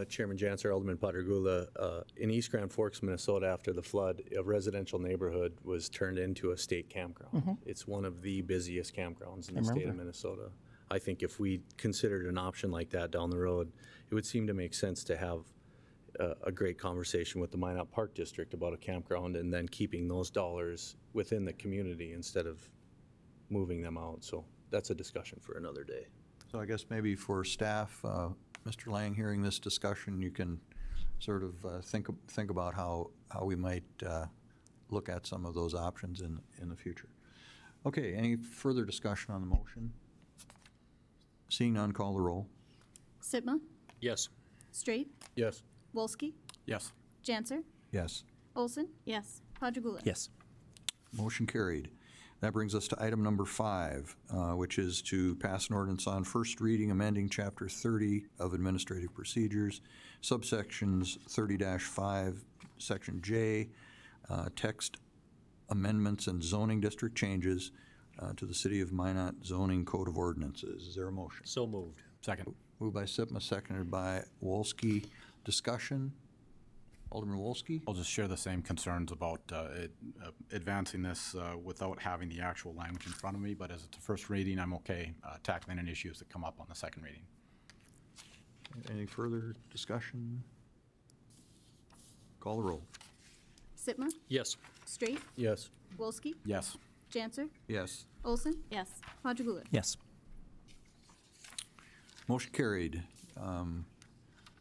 Chairman Janser, Alderman Padragula, in East Grand Forks, Minnesota, after the flood, a residential neighborhood was turned into a state campground. Mm-hmm. It's one of the busiest campgrounds in the state of Minnesota. I think if we considered an option like that down the road, it would seem to make sense to have a great conversation with the Minot Park District about a campground and then keeping those dollars within the community instead of moving them out. So that's a discussion for another day. So I guess maybe for staff, Mr. Lang, hearing this discussion, you can sort of think about how we might look at some of those options in the future. Okay, any further discussion on the motion? Seeing none, call the roll. Sitma. Yes. Straight. Yes. Wolski. Yes. Janser. Yes. Olson. Yes. Padragula. Yes. Motion carried. That brings us to item number 5, which is to pass an ordinance on first reading amending Chapter 30 of Administrative Procedures, subsections 30-5, Section J, text amendments and zoning district changes to the City of Minot Zoning Code of Ordinances. Is there a motion? So moved. Second. Moved by Sipma, seconded by Wolski. Discussion? Alderman Wolski? I'll just share the same concerns about advancing this without having the actual language in front of me, but as it's a first reading, I'm okay tackling any issues that come up on the second reading. Any further discussion? Call the roll. Sitma. Yes. Straight. Yes. Wolski. Yes. Janser. Yes. Olson. Yes. Padragula. Yes. Motion carried.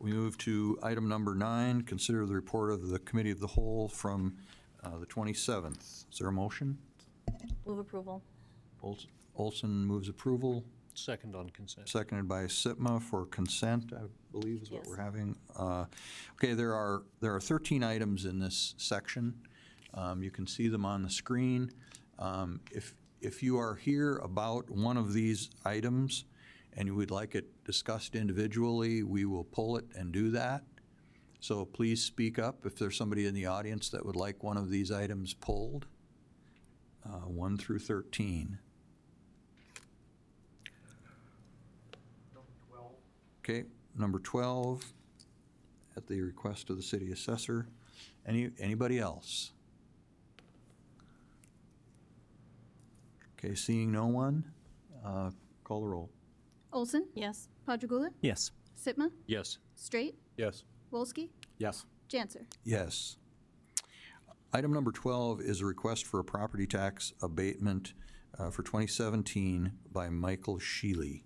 We move to item number 9, consider the report of the Committee of the Whole from the 27th. Is there a motion? Move approval. Olson moves approval, Second on consent. seconded by Sitma for consent, I believe is what Yes. we're having. Okay, there are 13 items in this section. You can see them on the screen. If you are here about one of these items and you would like it discussed individually, we will pull it and do that. So please speak up if there's somebody in the audience that would like one of these items pulled, 1 through 13. Okay, number 12, at the request of the city assessor. Anybody else? Okay, seeing no one, call the roll. Olson. Yes. Padragula. Yes. Sitma. Yes. Straight. Yes. Wolski. Yes. Janser. Yes. Item number 12 is a request for a property tax abatement for 2017 by Michael Sheely,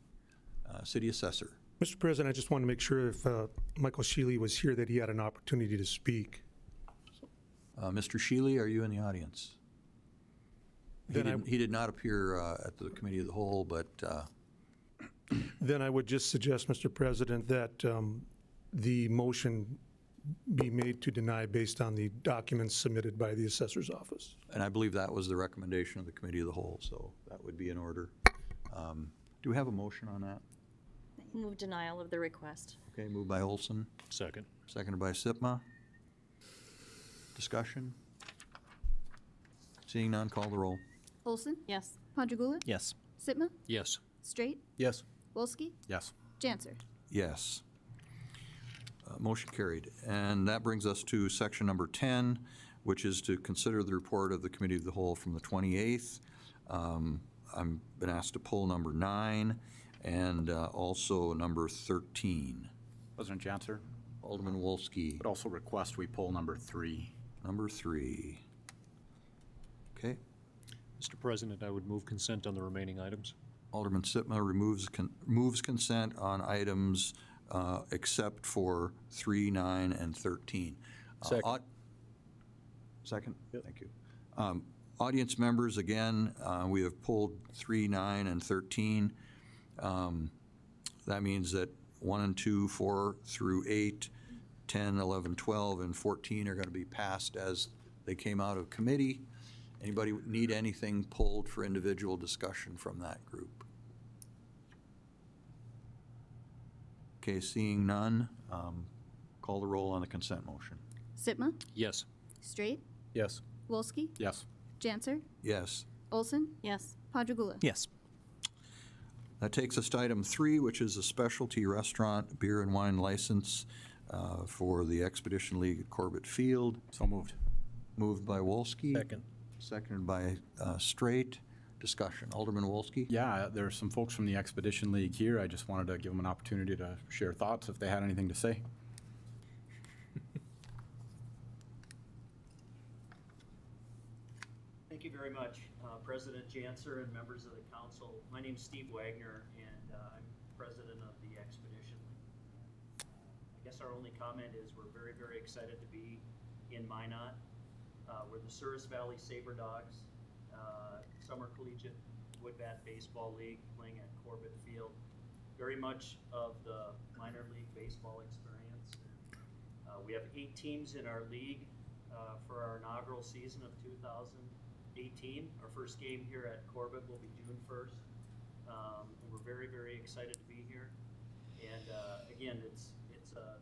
city assessor. Mr. President, I just want to make sure if Michael Sheely was here that he had an opportunity to speak. Mr. Sheely, are you in the audience? Then He did not appear at the Committee of the Whole, but Then I would just suggest, Mr. President, that the motion be made to deny based on the documents submitted by the assessor's office. and I believe that was the recommendation of the Committee of the Whole, so that would be in order. Do we have a motion on that? Move denial of the request. Okay, moved by Olson, Second. seconded by Sipma. Discussion? Seeing none, call the roll. Olson? Yes. Ponchagula? Yes. Sitma? Yes. Straight? Yes. Wolski? Yes. Janser? Yes. Motion carried. And that brings us to section number 10, which is to consider the report of the Committee of the Whole from the 28th. I've been asked to pull number 9 and also number 13. President Janser, Alderman Wolski, would also request we pull number 3. number 3. Okay. Mr. President, I would move consent on the remaining items. Alderman Sitma moves consent on items except for 3, 9, and 13. Second. Second? Thank you. Audience members, again, we have pulled 3, 9, and 13. That means that 1 and 2, 4 through 8, 10, 11, 12, and 14 are going to be passed as they came out of committee. Anybody need anything pulled for individual discussion from that group? Okay, seeing none, call the roll on the consent motion. Sitma? Yes. Straight? Yes. Wolski? Yes. Janser? Yes. Olson? Yes. Ponchagula? Yes. That takes us to item 3, which is a specialty restaurant beer and wine license for the Expedition League at Corbett Field. So moved. Moved by Wolski. Second. Seconded by Straight. Discussion. Alderman Wolski? Yeah, there are some folks from the Expedition League here. I just wanted to give them an opportunity to share thoughts if they had anything to say. Thank you very much, President Janser and members of the council. My name is Steve Wagner, and I'm president of the Expedition League. I guess our only comment is we're very, very excited to be in Minot. We're the Souris Valley Saber Dogs, Summer Collegiate Woodbat Baseball League, playing at Corbett Field. Very much of the minor league baseball experience. We have 8 teams in our league for our inaugural season of 2018. Our first game here at Corbett will be June 1st. And we're very, very excited to be here. And again, it's a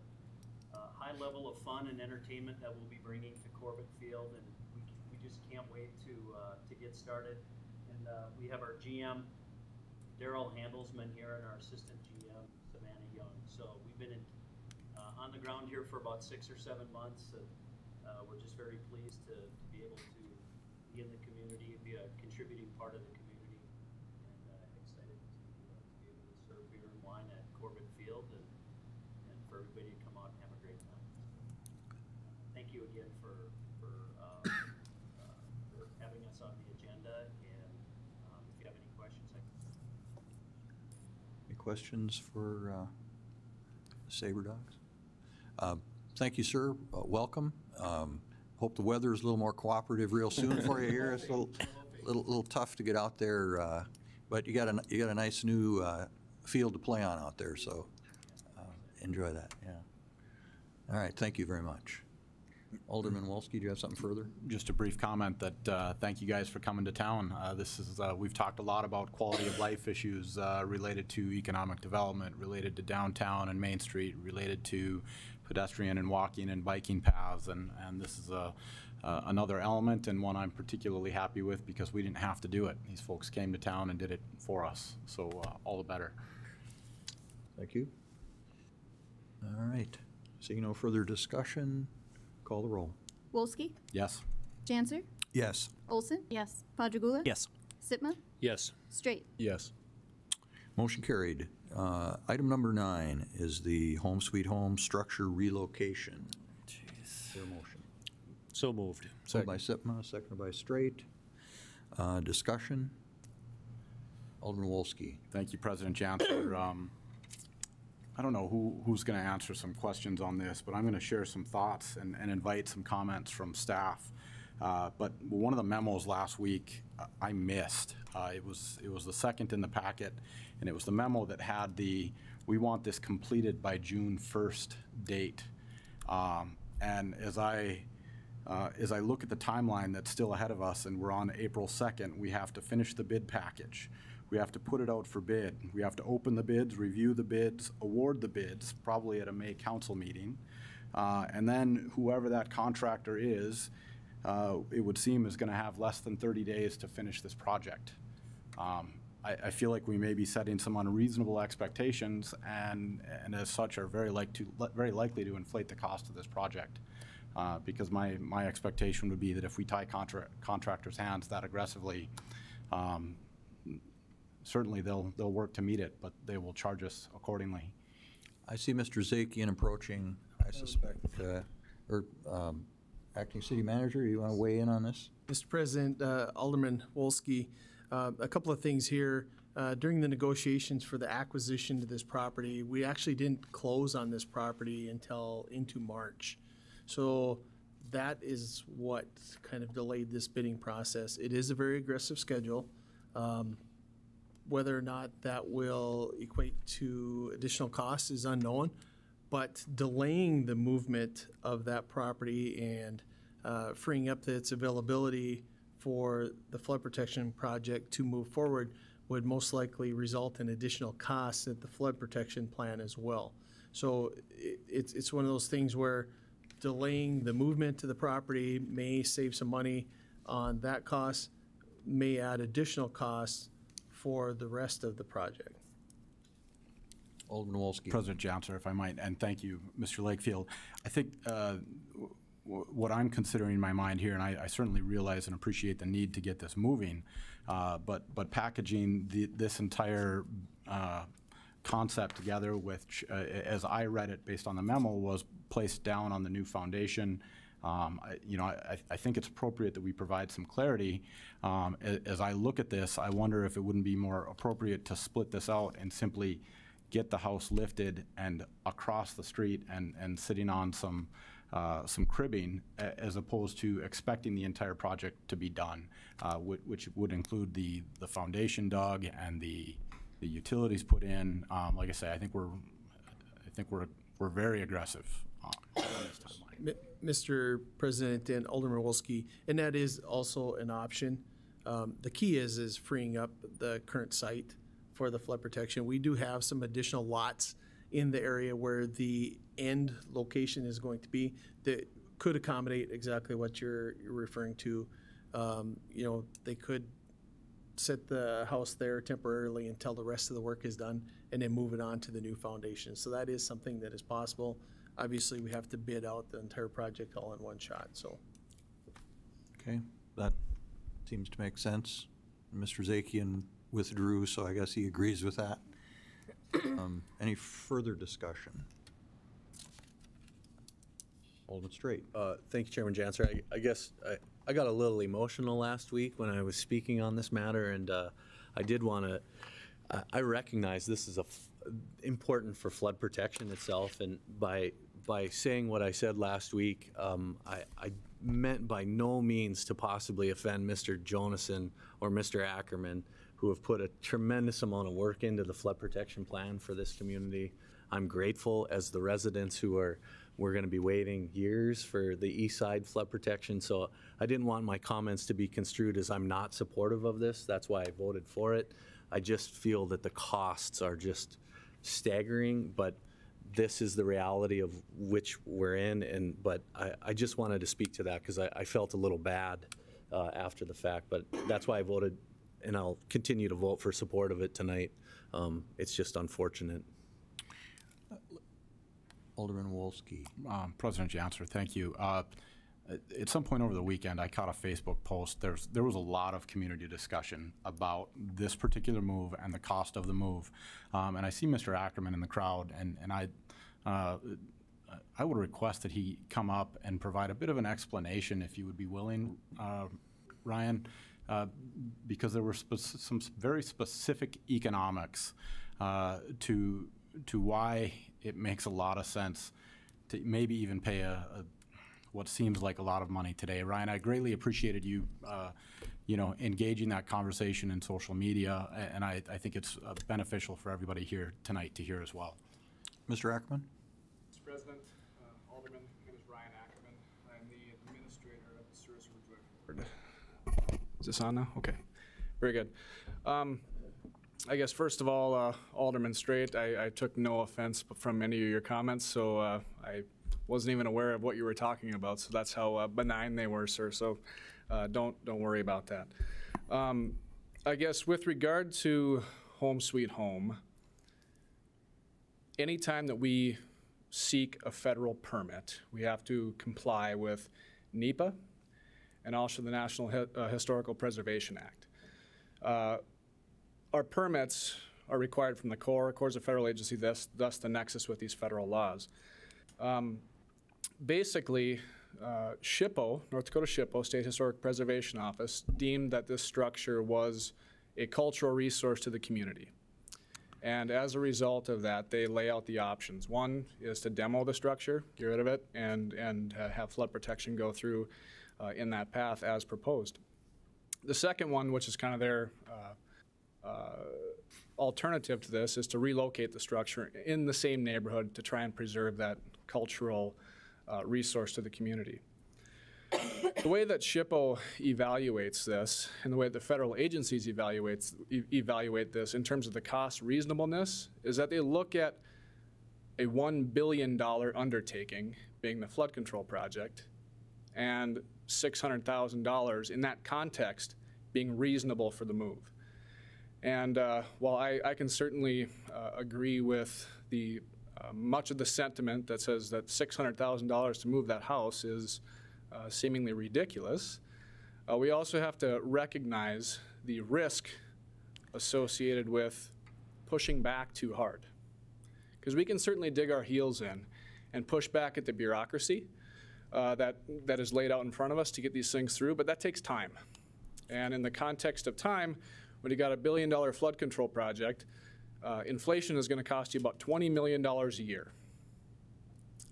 high level of fun and entertainment that we'll be bringing to Corbett Field, and we just can't wait to get started. And we have our GM, Daryl Handelsman here, and our assistant GM, Savannah Young. So we've been on the ground here for about 6 or 7 months, and we're just very pleased to be able to be in the community, be a contributing part of the community, and excited to be able to serve beer and wine at Corbett Field, and for everybody to come out and have a great time. Thank you again for having us on the agenda, and if you have any questions, Any questions for Saber Dogs? Thank you, sir. Welcome. Hope the weather is a little more cooperative real soon for you here. It's a little tough to get out there, but you got a nice new field to play on out there, so enjoy that. Yeah. All right. Thank you very much. Alderman Wolski, do you have something further? Just a brief comment that thank you guys for coming to town. This is we've talked a lot about quality of life issues related to economic development, related to downtown and Main Street, related to pedestrian and walking and biking paths, and this is another element, and one I'm particularly happy with because we didn't have to do it. These folks came to town and did it for us, so all the better. Thank you. All right. Seeing no further discussion, call the roll. Wolski? Yes. Janser? Yes. Olson? Yes. Ponchagula? Yes. Sitma? Yes. Straight? Yes. Motion carried. Item number 9 is the Home Sweet Home structure relocation. Is there a motion? So moved. Moved by Sitma, seconded by Straight. Discussion? Alderman Wolski. Thank you, President Janser. I don't know who's going to answer some questions on this, but I'm going to share some thoughts and invite some comments from staff. But one of the memos last week I missed. It was the second in the packet, and it was the memo that had the "we want this completed by June 1st" date. And as I look at the timeline that's still ahead of us, and we're on April 2nd, we have to finish the bid package. We have to put it out for bid. We have to open the bids, review the bids, award the bids, probably at a May council meeting. And then whoever that contractor is, it would seem is going to have less than 30 days to finish this project. I feel like we may be setting some unreasonable expectations, and as such are very likely to inflate the cost of this project. Because my expectation would be that if we tie contractors' hands that aggressively, certainly they'll work to meet it, but they will charge us accordingly. I see Mr. Zakian approaching, I suspect, Acting City Manager, you want to weigh in on this? Mr. President, Alderman Wolski, a couple of things here. During the negotiations for the acquisition of this property, we actually didn't close on this property until into March. So that is what kind of delayed this bidding process. It is a very aggressive schedule. Whether or not that will equate to additional costs is unknown, but delaying the movement of that property and freeing up its availability for the flood protection project to move forward would most likely result in additional costs at the flood protection plan as well. So it's one of those things where delaying the movement to the property may save some money on that cost, may add additional costs for the rest of the project. Alderman Wolski. President Johnson, if I might, and thank you, Mr. Lakefield. I think what I'm considering in my mind here, and I certainly realize and appreciate the need to get this moving, but packaging this entire concept together, which, as I read it based on the memo, was placed down on the new foundation. I think it's appropriate that we provide some clarity. As I look at this, I wonder if it wouldn't be more appropriate to split this out and simply get the house lifted and across the street and sitting on some cribbing, as opposed to expecting the entire project to be done, which would include the foundation dug and the utilities put in. Like I say, I think we're very aggressive on this timeline. Mr. President and Alderman Wolski, and that is also an option. The key is freeing up the current site for the flood protection. We do have some additional lots in the area where the end location is going to be that could accommodate exactly what you're referring to. They could set the house there temporarily until the rest of the work is done and then move it on to the new foundation. So that is something that is possible. Obviously, we have to bid out the entire project all in one shot, so. Okay, that seems to make sense. Mr. Zakian withdrew, so I guess he agrees with that. Any further discussion? Alderman Straight. Thank you, Chairman Janser. I guess I got a little emotional last week when I was speaking on this matter, and I did want to, I recognize this is important for flood protection itself, and by saying what I said last week, I meant by no means to possibly offend Mr. Jonason or Mr. Ackerman, who have put a tremendous amount of work into the flood protection plan for this community. I'm grateful as the residents we're going to be waiting years for the east side flood protection, so I didn't want my comments to be construed as I'm not supportive of this. That's why I voted for it. I just feel that the costs are just staggering, but this is the reality of which we're in, but I just wanted to speak to that because I felt a little bad after the fact, but that's why I voted, and I'll continue to vote for support of it tonight. It's just unfortunate. Alderman Wolski. President Janser, thank you. At some point over the weekend, I caught a Facebook post. There was a lot of community discussion about this particular move and the cost of the move. And I see Mr. Ackerman in the crowd, and I would request that he come up and provide a bit of an explanation, if you would be willing, Ryan, because there were some very specific economics to why it makes a lot of sense to maybe even pay what seems like a lot of money today. Ryan, I greatly appreciated you, engaging that conversation in social media, and I think it's beneficial for everybody here tonight to hear as well. Mr. Ackerman? Mr. President, Alderman, my name is Ryan Ackerman. I'm the administrator of the Sewer Joint Board. Is this on now? Okay, very good. I guess first of all, Alderman Straight, I took no offense from any of your comments, so I Wasn't even aware of what you were talking about, so that's how benign they were, sir. So don't worry about that. I guess with regard to Home Sweet Home, anytime that we seek a federal permit, we have to comply with NEPA and also the National Historical Preservation Act. Our permits are required from the Corps. Corps is a federal agency, thus the nexus with these federal laws. Basically, SHPO, North Dakota SHPO, State Historic Preservation Office, deemed that this structure was a cultural resource to the community. And as a result of that, they lay out the options. One is to demo the structure, get rid of it, and have flood protection go through in that path as proposed. The second one, which is kind of their alternative to this, is to relocate the structure in the same neighborhood to try and preserve that cultural resource to the community. The way that SHPO evaluates this and the way the federal agencies evaluate this in terms of the cost reasonableness is that they look at a $1 billion undertaking, being the flood control project, and $600,000 in that context being reasonable for the move. And while I can certainly agree with the much of the sentiment that says that $600,000 to move that house is seemingly ridiculous, we also have to recognize the risk associated with pushing back too hard. Because we can certainly dig our heels in and push back at the bureaucracy that is laid out in front of us to get these things through, but that takes time. And in the context of time, when you got a $1 billion flood control project, inflation is going to cost you about $20 million a year.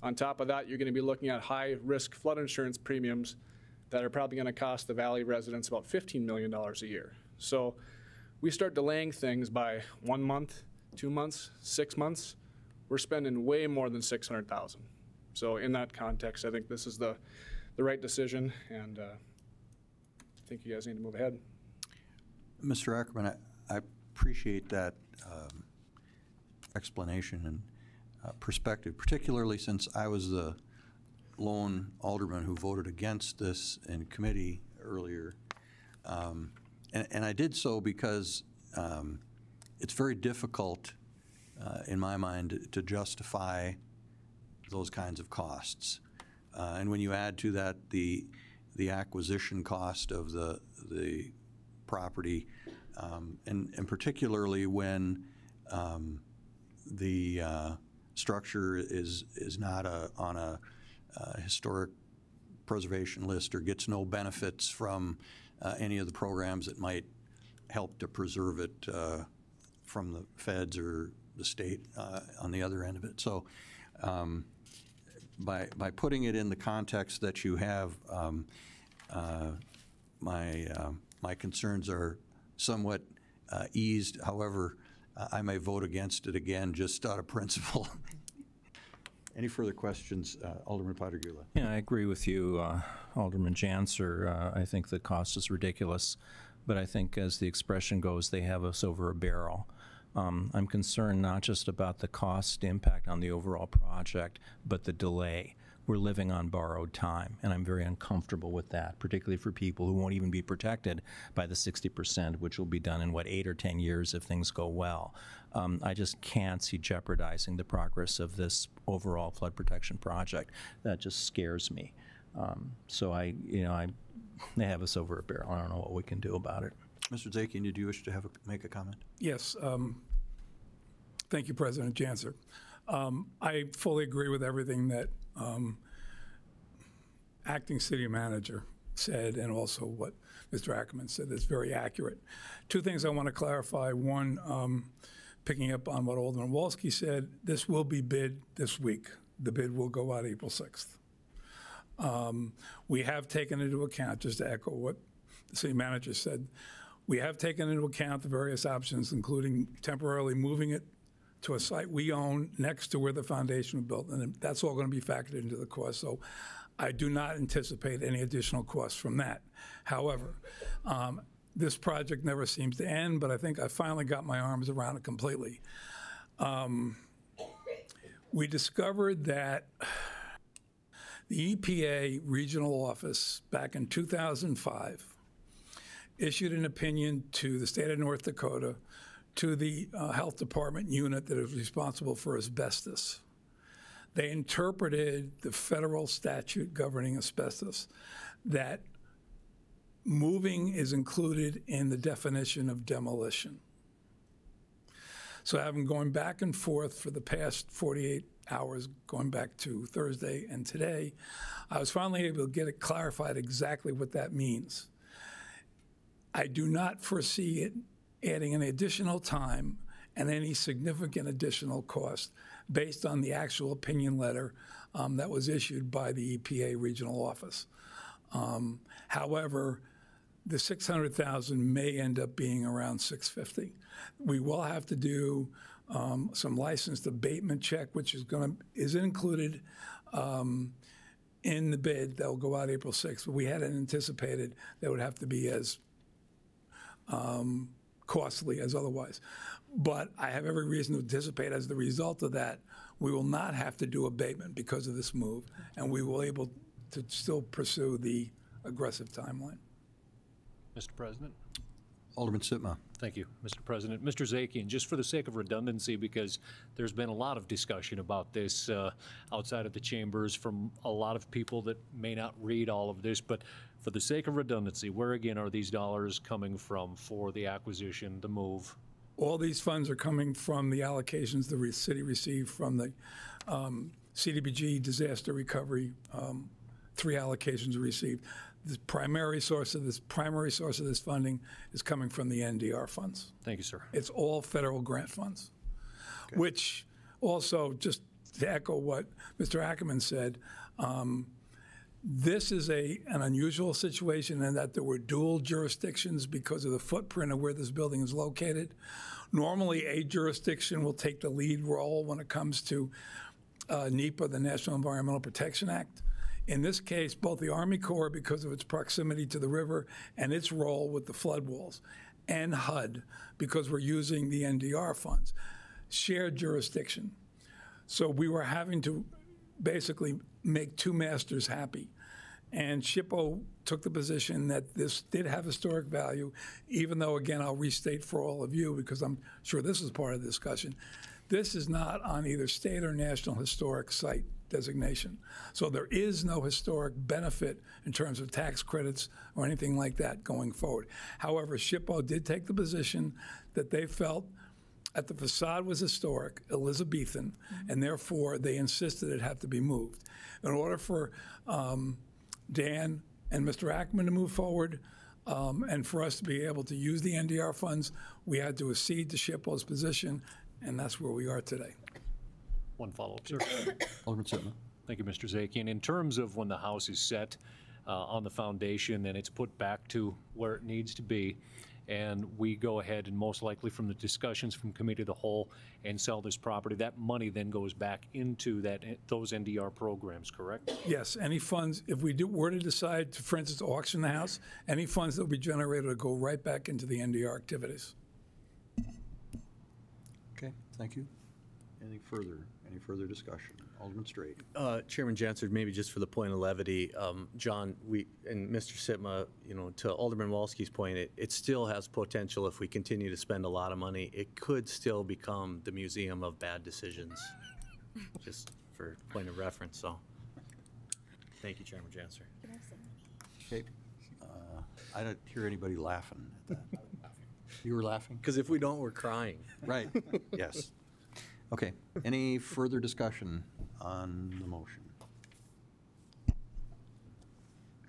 On top of that, you're going to be looking at high-risk flood insurance premiums that are probably going to cost the Valley residents about $15 million a year. So we start delaying things by 1 month, 2 months, 6 months, we're spending way more than $600,000. So in that context, I think this is the right decision, and I think you guys need to move ahead. Mr. Ackerman, I appreciate that explanation and perspective, particularly since I was the lone alderman who voted against this in committee earlier. And I did so because it's very difficult, in my mind, to justify those kinds of costs. And when you add to that the acquisition cost of the property, and particularly when the structure is not on a historic preservation list or gets no benefits from any of the programs that might help to preserve it from the feds or the state on the other end of it. So by putting it in the context that you have, my concerns are somewhat eased. However, I may vote against it again just out of principle. Any further questions? Alderman Potter-Gula. Yeah, I agree with you, Alderman Janser. I think the cost is ridiculous, but I think as the expression goes, they have us over a barrel. I'm concerned not just about the cost impact on the overall project, but the delay. We're living on borrowed time, and I'm very uncomfortable with that, particularly for people who won't even be protected by the 60%, which will be done in, 8 or 10 years if things go well. I just can't see jeopardizing the progress of this overall flood protection project. That just scares me. So they have us over a barrel. I don't know what we can do about it. Mr. Zakian, did you wish to make a comment? Yes. Thank you, President Janser. I fully agree with everything that acting city manager said, and also what Mr. Ackerman said. That's very accurate. Two things I want to clarify. One, picking up on what Alderman Walski said, this will be bid this week. The bid will go out April 6th. We have taken into account, just to echo what the city manager said, we have taken into account the various options, including temporarily moving it to a site we own next to where the foundation was built, and that's all going to be factored into the cost. So I do not anticipate any additional costs from that. However, this project never seems to end, but I think I finally got my arms around it completely. We discovered that The EPA regional office back in 2005 issued an opinion to the state of North Dakota, to the health department unit that is responsible for asbestos. They interpreted the federal statute governing asbestos that moving is included in the definition of demolition. So having gone back and forth for the past 48 hours, going back to Thursday and today, I was finally able to get it clarified exactly what that means. I do not foresee it adding any additional time and any significant additional cost based on the actual opinion letter that was issued by the EPA regional office. However, the $600,000 may end up being around $650,000. We will have to do some licensed abatement check, which is included in the bid that will go out April 6th. But we hadn't anticipated that would have to be as costly as otherwise. But I have every reason to anticipate as the result of that, we will not have to do abatement because of this move, and we will be able to still pursue the aggressive timeline. Mr. President? Alderman Sitma. Thank you, Mr. President. Mr. Zakian, just for the sake of redundancy, because there's been a lot of discussion about this outside of the chambers from a lot of people that may not read all of this, but for the sake of redundancy, where again are these dollars coming from for the acquisition, the move? All these funds are coming from the allocations the city received from the CDBG disaster recovery. 3 allocations received. The primary source of this funding is coming from the NDR funds. Thank you, sir. It's all federal grant funds, which also, just to echo what Mr. Ackerman said, this is an unusual situation in that there were dual jurisdictions because of the footprint of where this building is located. Normally, a jurisdiction will take the lead role when it comes to NEPA, the National Environmental Protection Act. In this case, both the Army Corps, because of its proximity to the river and its role with the flood walls, and HUD, because we're using the NDR funds, shared jurisdiction. So we were having to basically make 2 masters happy. And SHPO took the position that this did have historic value, even though, again, I'll restate for all of you, because I'm sure this is part of the discussion, this is not on either state or national historic site designation. So there is no historic benefit in terms of tax credits or anything like that going forward. However, SHPO did take the position that they felt that the facade was historic, Elizabethan, and therefore they insisted it had to be moved. In order for Dan and Mr. Ackerman to move forward and for us to be able to use the NDR funds, we had to accede to SHPO's position, and that's where we are today. One follow-up, sir. Alderman Sitma. Thank you, Mr. Zakian. In terms of when the house is set on the foundation and it's put back to where it needs to be, and we go ahead and most likely from the discussions from committee of the whole and sell this property, that money then goes back into those NDR programs, correct? Yes, any funds, if we were to decide to, for instance, auction the house, any funds that will be generated will go right back into the NDR activities. Okay, thank you. Any further discussion? Alderman Straight. Chairman Janser, maybe just for the point of levity, John, and Mr. Sitma, to Alderman Walski's point, it still has potential if we continue to spend a lot of money. It could still become the museum of bad decisions, just for point of reference. So, thank you, Chairman Janser. Okay. I don't hear anybody laughing at that. You were laughing? Because if we don't, we're crying. Right. Yes. Okay. Any further discussion on the motion?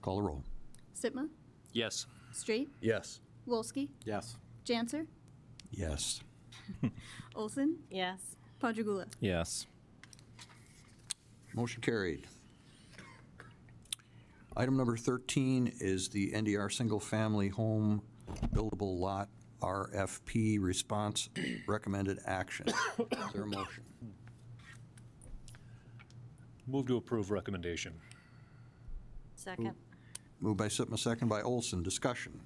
Call the roll. Sitma? Yes. Straight? Yes. Wolski? Yes. Janser? Yes. Olson? Yes. Padragula? Yes. Motion carried. Item number 13 is the NDR single-family home buildable lot RFP response recommended action. Is there a motion? Move to approve recommendation. Second. Moved by Sitma, second by Olson. Discussion.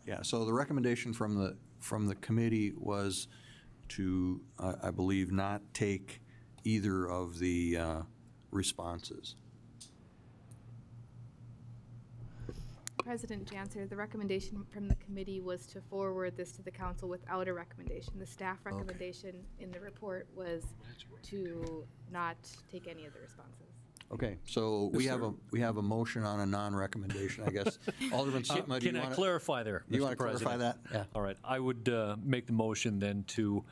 Yeah, so the recommendation from the committee was to, I believe, not take either of the responses. President Janser, the recommendation from the committee was to forward this to the council without a recommendation. The staff recommendation in the report was to not take any of the responses. Okay, so we have a motion on a non-recommendation, I guess. Alderman Sitma, do you Can I want to clarify there, You Mr. want to clarify President? that? Yeah. All right, I would make the motion then to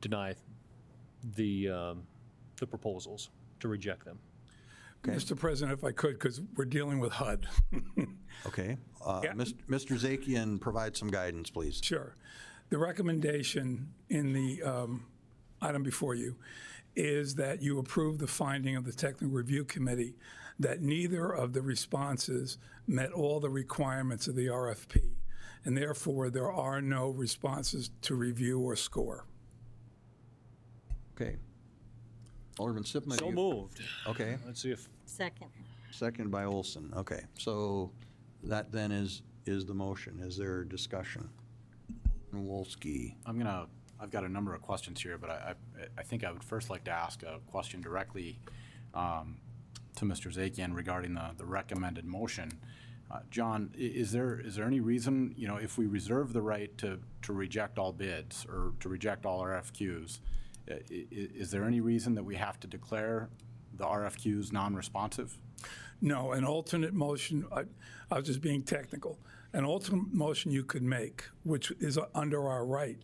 deny the proposals, to reject them. Okay. Mr. President, if I could, because we're dealing with HUD. Okay. Yeah. Mr. Zakian, provide some guidance, please. Sure. The recommendation in the item before you is that you approve the finding of the Technical Review Committee that neither of the responses met all the requirements of the RFP, and therefore there are no responses to review or score. Okay. Alderman Sitma. So moved. Okay. Let's see if. Second. Second by Olson. Okay. So that then is the motion. Is there discussion? Wolski. I've got a number of questions here, but I think I would first like to ask a question directly to Mr. Zakian regarding the recommended motion. John, is there any reason, if we reserve the right to reject all bids or to reject all RFQs, is there any reason that we have to declare the RFQs non-responsive? No, an alternate motion, I was just being technical. An alternate motion you could make, which is under our right,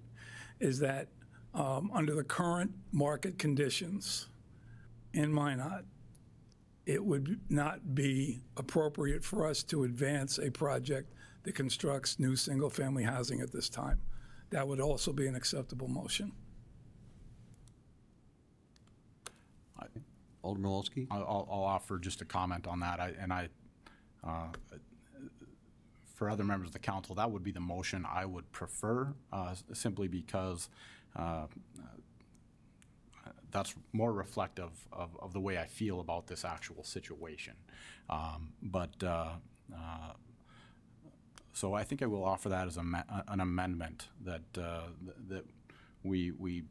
is that under the current market conditions in Minot, it would not be appropriate for us to advance a project that constructs new single-family housing at this time. That would also be an acceptable motion. Alderman Wolski. I'll offer just a comment on that. For other members of the council, that would be the motion I would prefer, simply because that's more reflective of the way I feel about this actual situation. So I think I will offer that as an amendment that we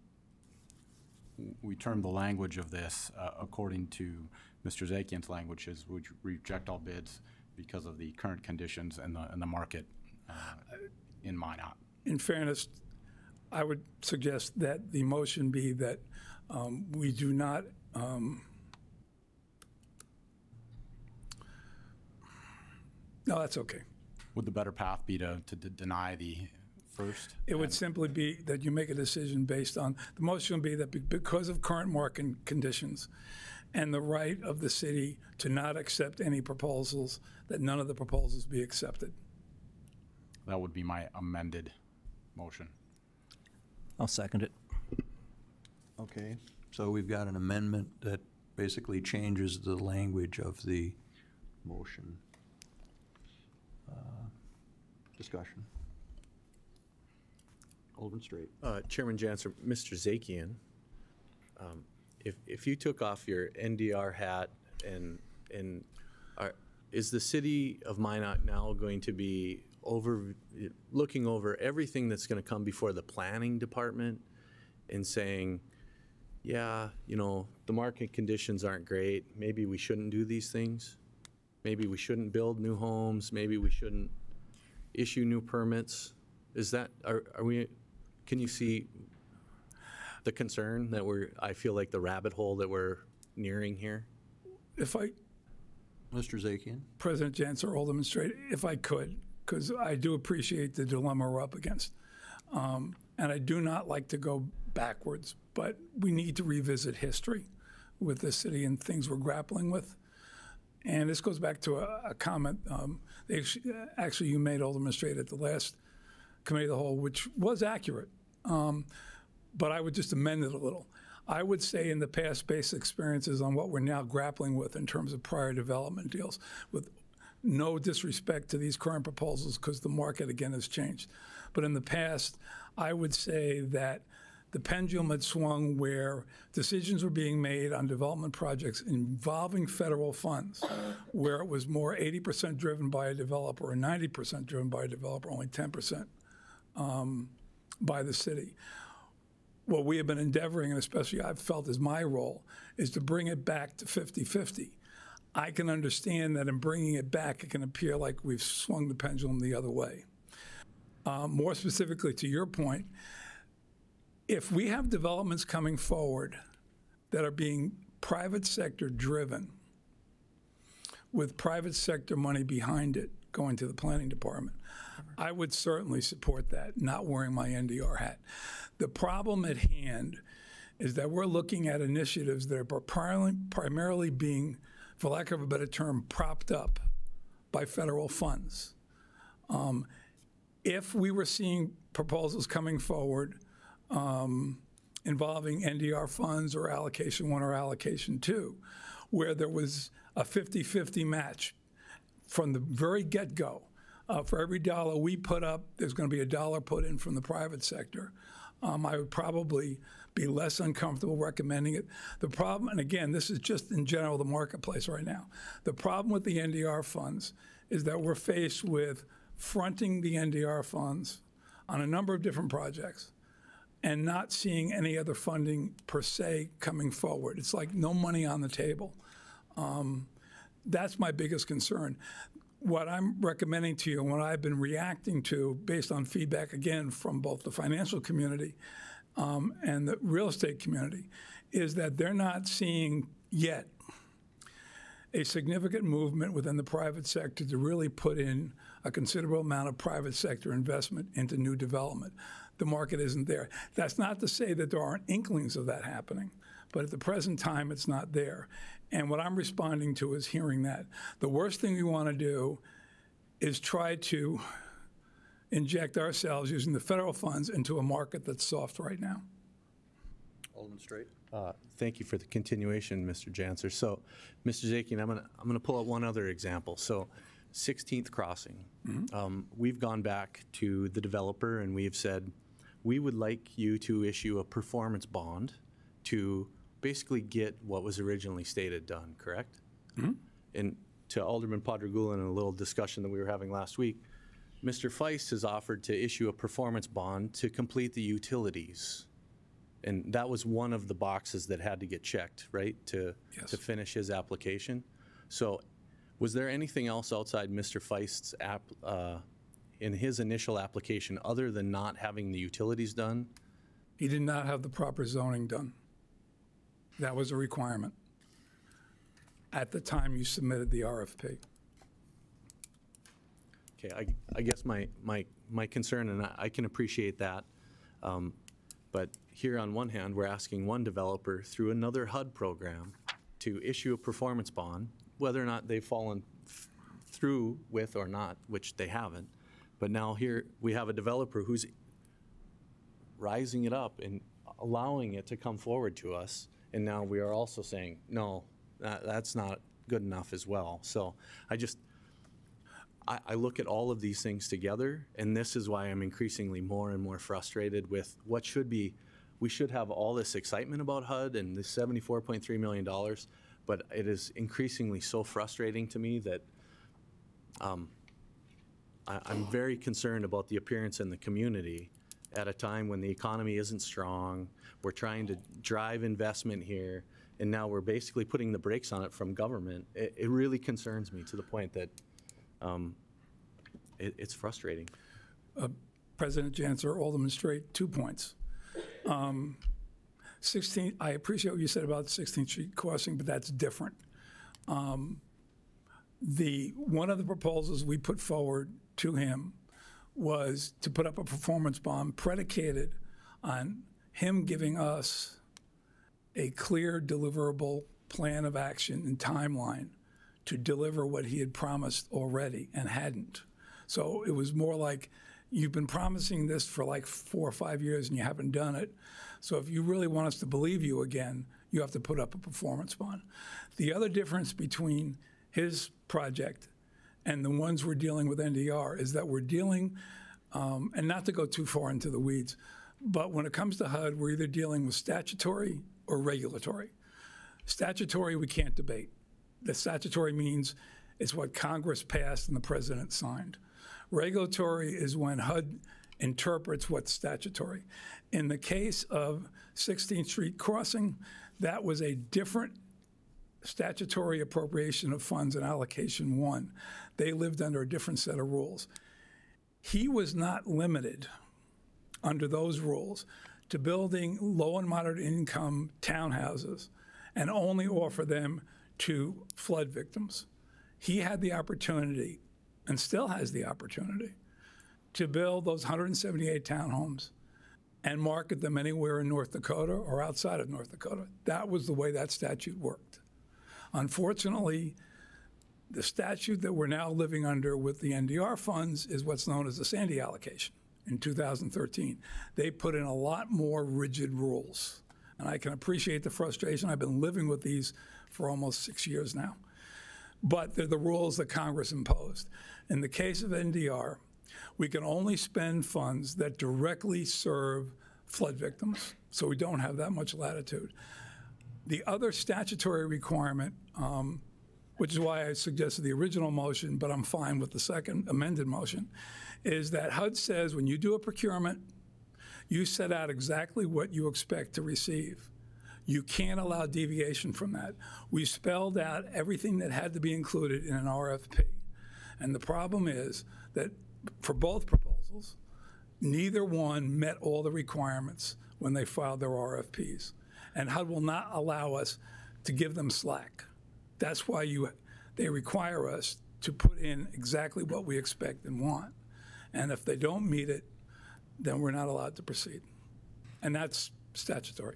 term the language of this according to Mr. Zakian's language, is we reject all bids because of the current conditions and the market in Minot. In fairness, I would suggest that the motion be that we do not no, that's okay. Would the better path be to deny the first? It would simply be that you make a decision based on, the motion would be that because of current market conditions and the right of the city to not accept any proposals, that none of the proposals be accepted. That would be my amended motion. I'll second it. Okay. So we've got an amendment that basically changes the language of the motion. Discussion. Alderman Straight. Chairman Jansen, Mr. Zakian, if you took off your NDR hat is the city of Minot now going to be looking over everything that's going to come before the planning department and saying, yeah, the market conditions aren't great, maybe we shouldn't do these things, maybe we shouldn't build new homes, maybe we shouldn't issue new permits? Can you see the concern that I feel like the rabbit hole that we're nearing here? Mr. Zakian. President Jansen, Alderman Straight, if I could, because I do appreciate the dilemma we're up against. And I do not like to go backwards, but we need to revisit history with the city and things we're grappling with. And this goes back to a comment actually you made, Alderman Straight, at the last Committee of the Whole, which was accurate. But I would just amend it a little. I would say in the past, based experiences on what we're now grappling with in terms of prior development deals, with no disrespect to these current proposals because the market, again, has changed. But in the past, I would say that the pendulum had swung where decisions were being made on development projects involving federal funds, where it was more 80% driven by a developer or 90% driven by a developer, only 10% by the city. what we have been endeavoring, and especially I've felt is my role, is to bring it back to 50-50. I can understand that in bringing it back, it can appear like we've swung the pendulum the other way. More specifically to your point, if we have developments coming forward that are being private sector driven, with private sector money behind it going to the planning department, I would certainly support that, not wearing my NDR hat. The problem at hand is that we're looking at initiatives that are primarily being, for lack of a better term, propped up by federal funds. If we were seeing proposals coming forward involving NDR funds or allocation 1 or allocation 2, where there was a 50-50 match from the very get-go, for every dollar we put up, there's going to be a dollar put in from the private sector. I would probably be less uncomfortable recommending it. The problem, and again, this is just in general the marketplace right now, the problem with the NDR funds is that we're faced with fronting the NDR funds on a number of different projects and not seeing any other funding per se coming forward. It's like no money on the table. That's my biggest concern. What I'm recommending to you and what I've been reacting to based on feedback, again, from both the financial community and the real estate community, is that they're not seeing yet a significant movement within the private sector to really put in a considerable amount of private sector investment into new development. The market isn't there. That's not to say that there aren't inklings of that happening, but at the present time, it's not there. And what I'm responding to is hearing that. The worst thing we want to do is try to inject ourselves using the federal funds into a market that's soft right now. Alderman Straight. Thank you for the continuation, Mr. Janser. So, Mr. Zakian, I'm gonna pull out one other example. So, 16th Crossing. We've gone back to the developer and we have said, we would like you to issue a performance bond to basically get what was originally stated done, correct? And to Alderman Padragula in a little discussion that we were having last week, Mr. Feist has offered to issue a performance bond to complete the utilities. And that was one of the boxes that had to get checked, right, to finish his application. So was there anything else outside Mr. Feist's in his initial application other than not having the utilities done? He did not have the proper zoning done. That was a requirement at the time you submitted the RFP. Okay, I guess my concern, and I can appreciate that, but here on one hand, we're asking one developer through another HUD program to issue a performance bond, whether or not they've fallen through with or not, which they haven't. But now here we have a developer who's rising it up and allowing it to come forward to us. And now we are also saying, no, that's not good enough as well. So I look at all of these things together, and this is why I'm increasingly more and more frustrated with what should be, we should have all this excitement about HUD and the $74.3 million, but it is increasingly so frustrating to me that I'm very concerned about the appearance in the community at a time when the economy isn't strong. We're trying to drive investment here, and now we're basically putting the brakes on it from government. It really concerns me to the point that it's frustrating. President Janser, Alderman Straight, 2 points. 16, I appreciate what you said about 16th Street Crossing, but that's different. One of the proposals we put forward to him was to put up a performance bond predicated on him giving us a clear deliverable plan of action and timeline to deliver what he had promised already and hadn't. So it was more like, you've been promising this for like 4 or 5 years and you haven't done it. So if you really want us to believe you again, you have to put up a performance bond. The other difference between his project and the ones we're dealing with NDR is that we're dealing, and not to go too far into the weeds, but when it comes to HUD, we're either dealing with statutory or regulatory. Statutory, we can't debate. The statutory means it's what Congress passed and the president signed. Regulatory is when HUD interprets what's statutory. In the case of 16th Street Crossing, that was a different statutory appropriation of funds in allocation 1. They lived under a different set of rules. He was not limited under those rules to building low and moderate income townhouses and only offer them to flood victims. He had the opportunity, and still has the opportunity, to build those 178 townhomes and market them anywhere in North Dakota or outside of North Dakota. That was the way that statute worked. Unfortunately, the statute that we're now living under with the NDR funds is what's known as the Sandy allocation in 2013. They put in a lot more rigid rules. And I can appreciate the frustration. I've been living with these for almost 6 years now. But they're the rules that Congress imposed. In the case of NDR, we can only spend funds that directly serve flood victims, so we don't have that much latitude. The other statutory requirement, which is why I suggested the original motion, but I'm fine with the second amended motion, is that HUD says when you do a procurement, you set out exactly what you expect to receive. You can't allow deviation from that. We spelled out everything that had to be included in an RFP. And the problem is that for both proposals, neither one met all the requirements when they filed their RFPs. And HUD will not allow us to give them slack. That's why they require us to put in exactly what we expect and want. And if they don't meet it, then we're not allowed to proceed. And that's statutory.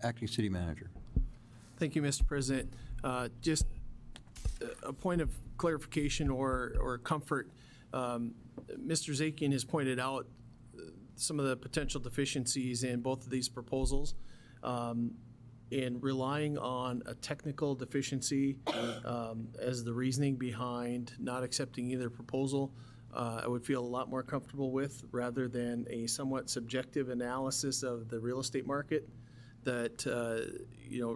Acting City Manager. Thank you, Mr. President. Just a point of clarification or comfort. Mr. Zakian has pointed out some of the potential deficiencies in both of these proposals. In relying on a technical deficiency as the reasoning behind not accepting either proposal, I would feel a lot more comfortable with, rather than a somewhat subjective analysis of the real estate market that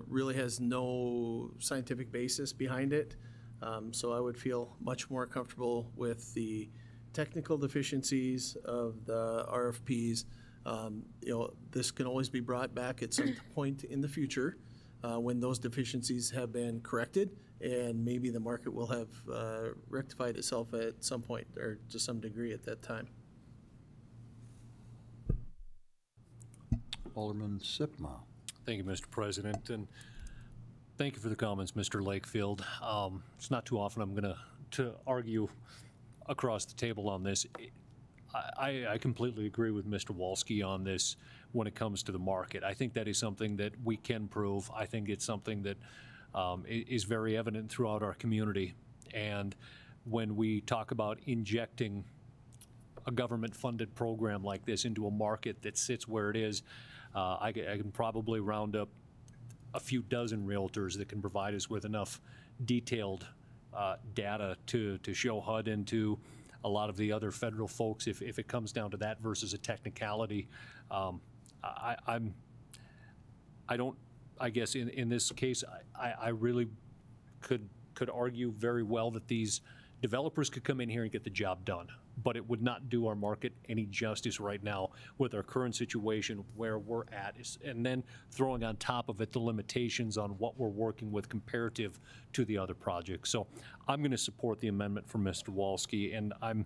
really has no scientific basis behind it. So I would feel much more comfortable with the technical deficiencies of the RFPs. This can always be brought back at some point in the future when those deficiencies have been corrected, and maybe the market will have rectified itself at some point or to some degree at that time. Alderman Sipma. Thank you, Mr. President, and thank you for the comments, Mr. Lakefield. It's not too often I'm going to argue across the table on this. I completely agree with Mr. Walski on this when it comes to the market. I think that is something that we can prove. I think it's something that is very evident throughout our community. And when we talk about injecting a government-funded program like this into a market that sits where it is, I can probably round up a few dozen realtors that can provide us with enough detailed data to show HUD and to a lot of the other federal folks if it comes down to that versus a technicality. I guess in this case, I really could argue very well that these developers could come in here and get the job done, but it would not do our market any justice right now with our current situation where we're at, and then throwing on top of it the limitations on what we're working with comparative to the other projects. So I'm going to support the amendment from Mr. Walski, and I'm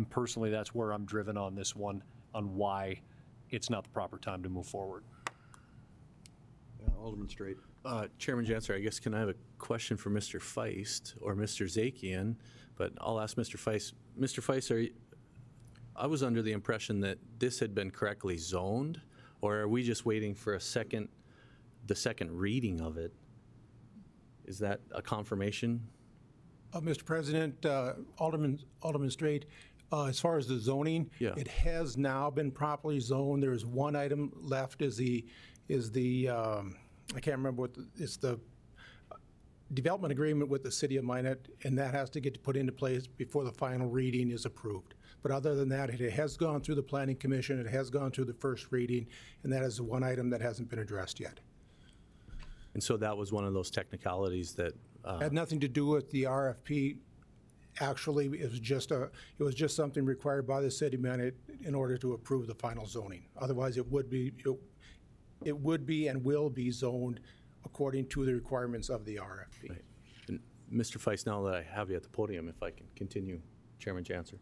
personally, that's where I'm driven on this one, on why it's not the proper time to move forward. Alderman Straight. Chairman Janser, I guess, can I have a question for Mr. Feist or Mr. Zakian? But I'll ask Mr. Feist. Mr. Feist, I was under the impression that this had been correctly zoned, or are we just waiting for the second reading of it? Is that a confirmation? Mr. President, Alderman Straight, as far as the zoning, it has now been properly zoned. There's one item left is the I can't remember it's the development agreement with the city of Minot, and that has to get put into place before the final reading is approved. But other than that, it has gone through the Planning Commission, it has gone through the first reading, and that is the one item that hasn't been addressed yet. And so that was one of those technicalities that had nothing to do with the RFP Actually, it was just something required by the city manager in order to approve the final zoning. Otherwise, it would be and will be zoned according to the requirements of the RFP. Right. And Mr. Feist, now that I have you at the podium, if I can continue, Chairman Janser.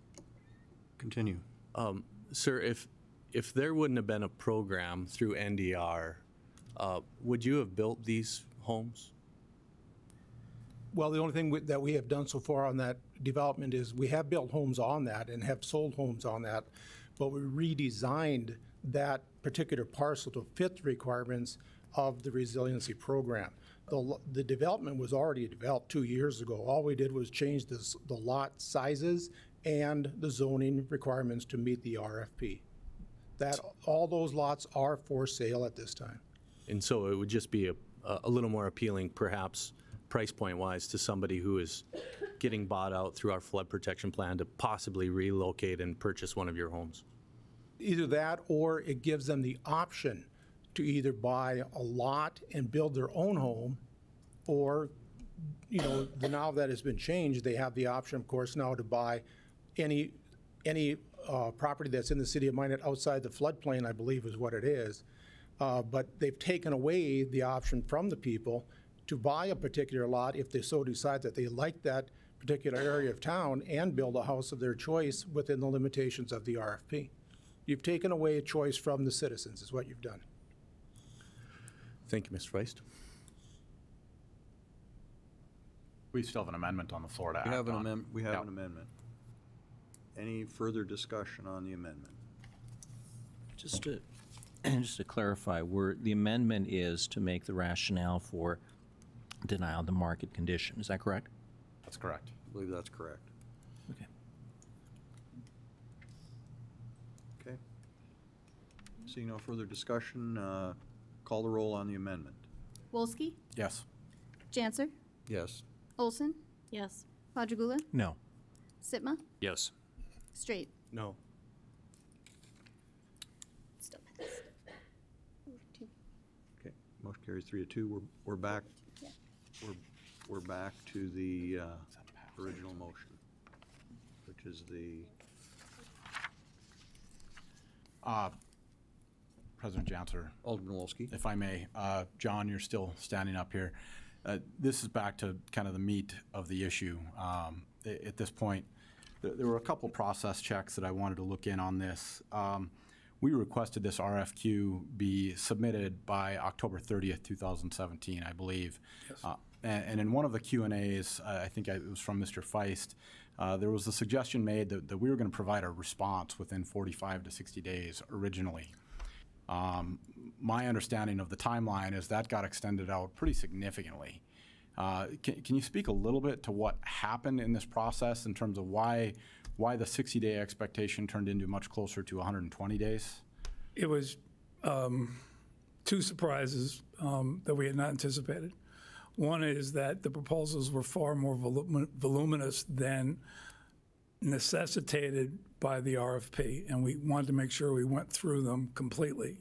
Continue. Sir, if there wouldn't have been a program through NDR, would you have built these homes? Well, the only thing that we have done so far on that development is we have built homes on that and have sold homes on that, but we redesigned that particular parcel to fit the requirements of the resiliency program. The development was already developed 2 years ago. All we did was change the lot sizes and the zoning requirements to meet the RFP. All those lots are for sale at this time. And so it would just be a little more appealing, perhaps, price point wise, to somebody who is getting bought out through our flood protection plan to possibly relocate and purchase one of your homes. Either that, or it gives them the option to either buy a lot and build their own home, or, now that it's been changed, they have the option, of course, now to buy any property that's in the city of Minot outside the floodplain, I believe is what it is. But they've taken away the option from the people to buy a particular lot if they so decide that they like that particular area of town and build a house of their choice within the limitations of the RFP. You've taken away a choice from the citizens, is what you've done. Thank you, Mr. Feist. We still have an amendment on the floor to act on. We have an amendment. Any further discussion on the amendment? Just to clarify, the amendment is to make the rationale for denial of the market condition. Is that correct? That's correct. I believe that's correct. Okay. Okay. Seeing no further discussion, call the roll on the amendment. Wolski? Yes. Janser? Yes. Olson? Yes. Padragula? No. Sitma? Yes. Straight? No. Still passed. Okay. Motion carries 3-2. We're back. Yeah. We're back to the original motion, which is the President Janser. Alderman Wolski. If I may, John, you're still standing up here. This is back to kind of the meat of the issue. At this point, there were a couple process checks that I wanted to look in on this. We requested this RFQ be submitted by October 30th, 2017, I believe. Yes. And in one of the Q&As, I think it was from Mr. Feist, there was a suggestion made that we were going to provide a response within 45 to 60 days originally. My understanding of the timeline is that got extended out pretty significantly. Can you speak a little bit to what happened in this process in terms of why the 60-day expectation turned into much closer to 120 days? It was two surprises that we had not anticipated. One is that the proposals were far more voluminous than necessitated by the RFP, and we wanted to make sure we went through them completely.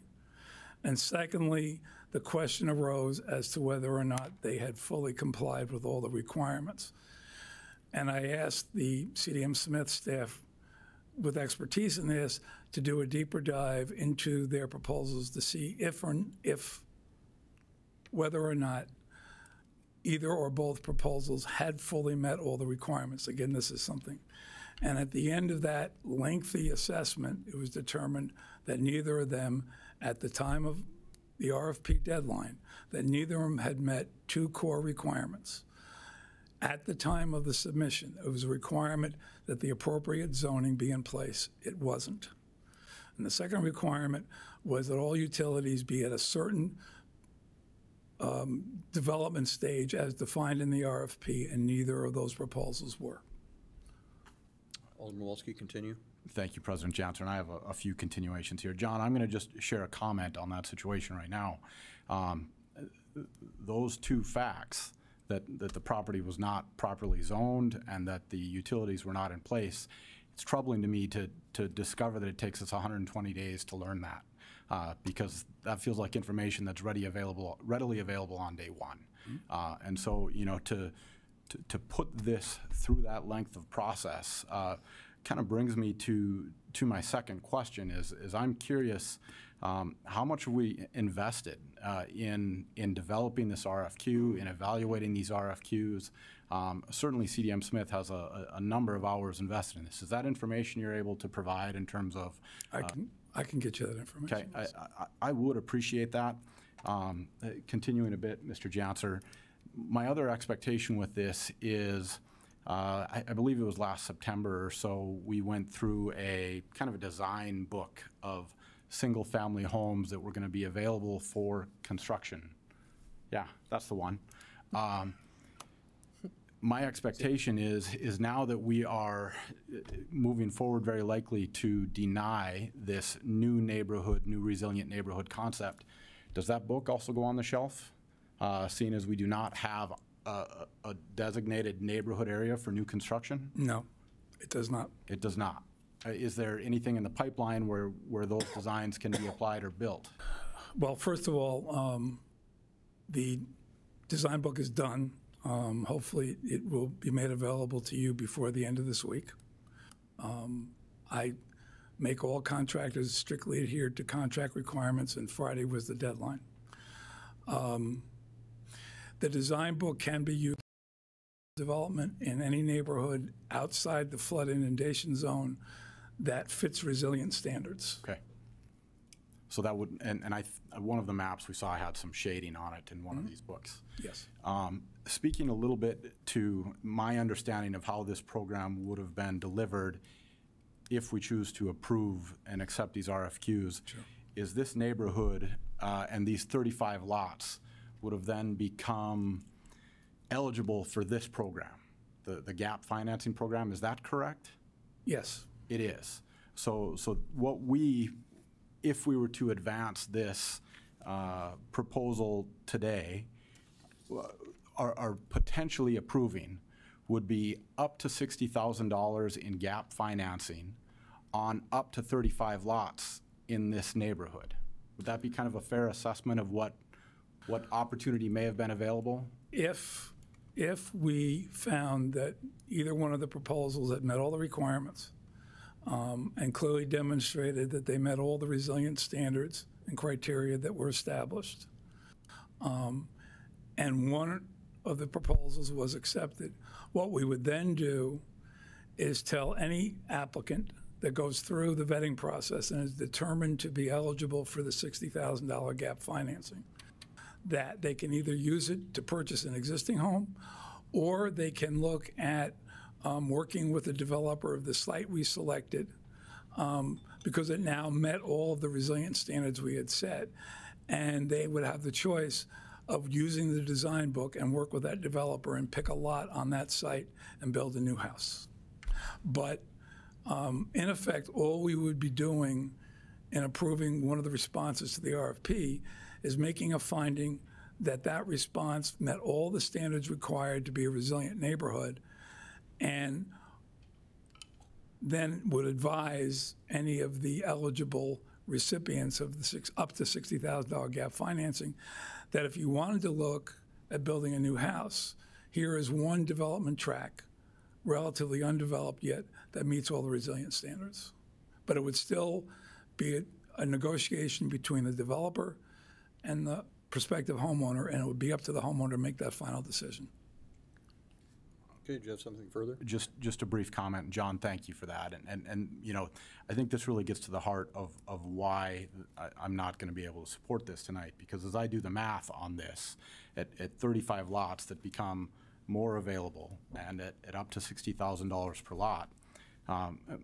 And secondly, the question arose as to whether or not they had fully complied with all the requirements. And I asked the CDM Smith staff with expertise in this to do a deeper dive into their proposals to see whether or not either or both proposals had fully met all the requirements. Again, this is something. And at the end of that lengthy assessment, it was determined that neither of them, at the time of the RFP deadline, that neither of them had met two core requirements. At the time of the submission, it was a requirement that the appropriate zoning be in place. It wasn't. And the second requirement was that all utilities be at a certain development stage as defined in the RFP, and neither of those proposals were. Alderman Wolski, continue. Thank you, President Janser, and I have a few continuations here. John, I'm going to just share a comment on that situation right now. Those two facts, that the property was not properly zoned and that the utilities were not in place, it's troubling to me to discover that it takes us 120 days to learn that, because that feels like information that's readily available on day one. And so, to put this through that length of process kind of brings me to my second question is I'm curious, how much have we invested in developing this RFQ, in evaluating these RFQs? Certainly CDM Smith has a number of hours invested in this. Is that information you're able to provide in terms of? I can get you that information. Okay, I would appreciate that. Continuing a bit, Mr. Janser, my other expectation with this is, I believe it was last September or so, we went through a kind of a design book of single-family homes that were going to be available for construction. Yeah, that's the one. My expectation is now that we are moving forward very likely to deny this new resilient neighborhood concept, does that book also go on the shelf? Seeing as we do not have a designated neighborhood area for new construction? No, it does not. It does not. Is there anything in the pipeline where those designs can be applied or built? Well, first of all, the design book is done. Hopefully it will be made available to you before the end of this week. I make all contractors strictly adhere to contract requirements, and Friday was the deadline. The design book can be used for development in any neighborhood outside the flood inundation zone that fits resilient standards. Okay. So that would, and one of the maps we saw had some shading on it in one of these books. Yes. Speaking a little bit to my understanding of how this program would have been delivered if we choose to approve and accept these RFQs, Sure. is this neighborhood and these 35 lots would have then become eligible for this program, the GAP financing program. Is that correct? Yes. It is. So what if we were to advance this proposal today, are potentially approving would be up to $60,000 in GAP financing on up to 35 lots in this neighborhood. Would that be kind of a fair assessment of what opportunity may have been available? If we found that either one of the proposals had met all the requirements and clearly demonstrated that they met all the resilient standards and criteria that were established, and one of the proposals was accepted, what we would then do is tell any applicant that goes through the vetting process and is determined to be eligible for the $60,000 GAP financing, that they can either use it to purchase an existing home, or they can look at working with the developer of the site we selected, because it now met all of the resilient standards we had set, and they would have the choice of using the design book and work with that developer and pick a lot on that site and build a new house. But in effect, all we would be doing in approving one of the responses to the RFP is making a finding that that response met all the standards required to be a resilient neighborhood, and then would advise any of the eligible recipients of the up to $60,000 GAP financing that if you wanted to look at building a new house, here is one development track, relatively undeveloped yet, that meets all the resilient standards. But it would still be a negotiation between the developer and the prospective homeowner, and it would be up to the homeowner to make that final decision. Okay, do you have something further? Just a brief comment. John, thank you for that. And you know, I think this really gets to the heart of why I'm not going to be able to support this tonight, because as I do the math on this, at 35 lots that become more available and at up to $60,000 per lot,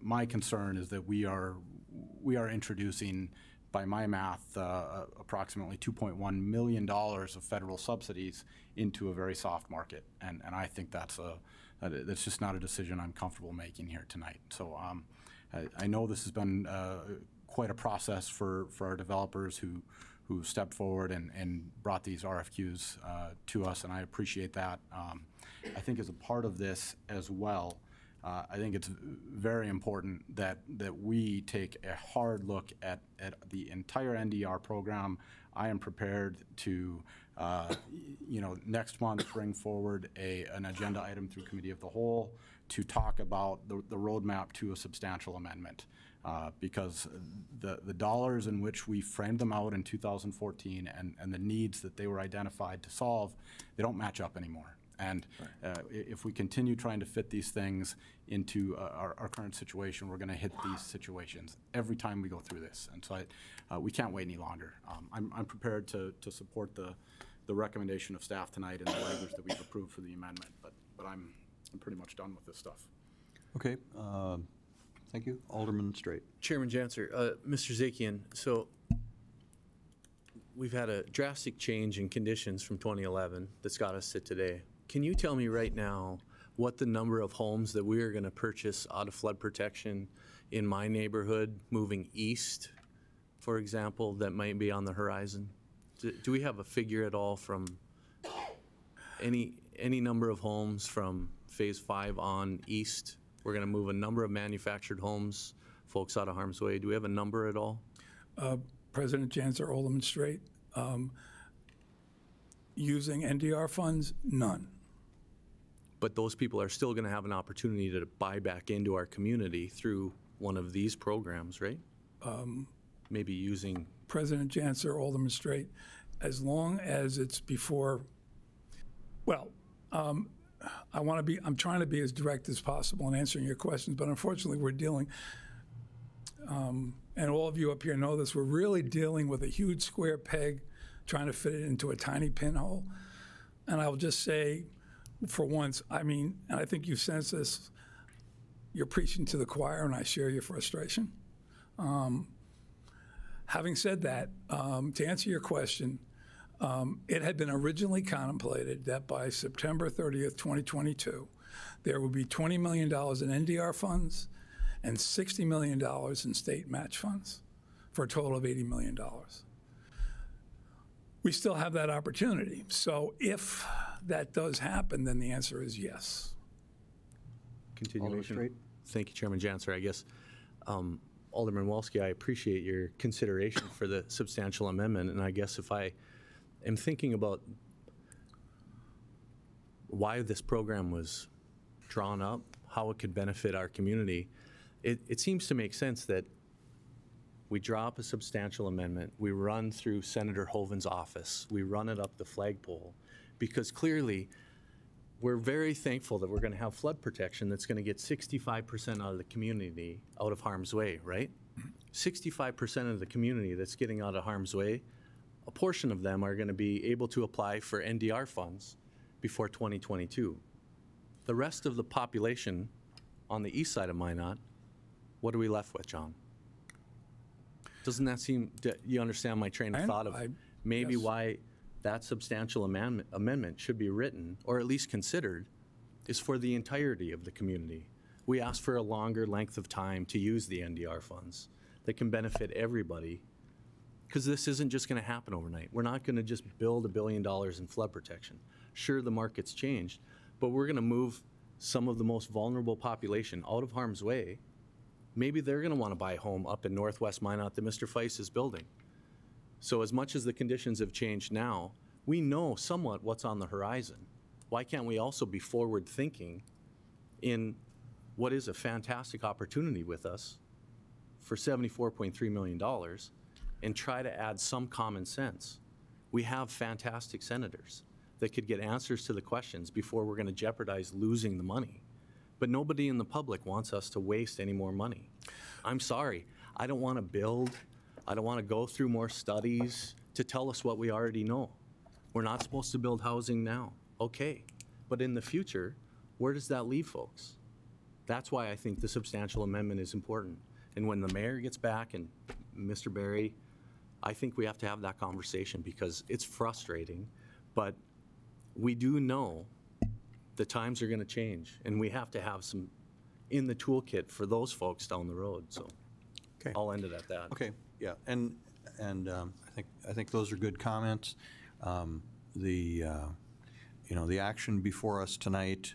my concern is that we are introducing, by my math, approximately $2.1 million of federal subsidies into a very soft market, and I think that's just not a decision I'm comfortable making here tonight. So I know this has been quite a process for our developers who stepped forward and brought these RFQs to us, and I appreciate that. I think as a part of this as well, I think it's very important that we take a hard look at the entire NDR program. I am prepared to, next month bring forward an agenda item through Committee of the Whole to talk about the roadmap to a substantial amendment. Because the dollars in which we framed them out in 2014 and the needs that they were identified to solve, they don't match up anymore. And if we continue trying to fit these things into our current situation, we're going to hit these situations every time we go through this. And so we can't wait any longer. I'm prepared to support the recommendation of staff tonight and the language that we've approved for the amendment, but I'm pretty much done with this stuff. Okay. Thank you. Alderman Straight. Chairman Janser, Mr. Zakian, so we've had a drastic change in conditions from 2011 that's got us to today. Can you tell me right now what the number of homes that we are going to purchase out of flood protection in my neighborhood moving east, for example, that might be on the horizon? Do we have a figure at all from any number of homes from Phase 5 on east? We're going to move a number of manufactured homes, folks out of harm's way. Do we have a number at all? President Janser, Alderman Straight, using NDR funds, none. But those people are still going to have an opportunity to buy back into our community through one of these programs, right? Maybe using... President Janser, Alderman Straight, as long as it's before, well, I'm trying to be as direct as possible in answering your questions, but unfortunately we're dealing, and all of you up here know this, we're really dealing with a huge square peg trying to fit it into a tiny pinhole. And I'll just say, for once, and I think you sense this, you're preaching to the choir, and I share your frustration. Having said that, to answer your question, it had been originally contemplated that by September 30th, 2022, there would be $20 million in NDR funds and $60 million in state match funds for a total of $80 million. We still have that opportunity. So if that does happen, then the answer is yes. Continuation. Thank you, Chairman Janser. I guess, Alderman Walski, I appreciate your consideration for the substantial amendment. And I guess if I am thinking about why this program was drawn up, how it could benefit our community, it seems to make sense that we drop a substantial amendment, we run through Senator Hoeven's office, we run it up the flagpole, because clearly we're very thankful that we're going to have flood protection that's going to get 65% out of the community out of harm's way, right? 65% of the community that's getting out of harm's way, a portion of them are going to be able to apply for NDR funds before 2022. The rest of the population on the east side of Minot, what are we left with, John? Doesn't that seem, you understand my train of thought of maybe yes. Why that substantial amendment should be written, or at least considered, is for the entirety of the community. We ask for a longer length of time to use the NDR funds that can benefit everybody, because this isn't just going to happen overnight. We're not going to just build $1 billion in flood protection. Sure, the market's changed, but we're going to move some of the most vulnerable population out of harm's way. Maybe they're going to want to buy a home up in Northwest Minot that Mr. Feist is building. So as much as the conditions have changed now, we know somewhat what's on the horizon. Why can't we also be forward thinking in what is a fantastic opportunity with us for $74.3 million and try to add some common sense? We have fantastic senators that could get answers to the questions before we're going to jeopardize losing the money. But nobody in the public wants us to waste any more money. I'm sorry, I don't want to build, I don't want to go through more studies to tell us what we already know. We're not supposed to build housing now, okay. But in the future, where does that leave folks? That's why I think the substantial amendment is important. And when the mayor gets back and Mr. Barry, I think we have to have that conversation because it's frustrating, but we do know the times are going to change, and we have to have some in the toolkit for those folks down the road. So, okay, I'll end it at that. Okay, yeah, and I think those are good comments. The action before us tonight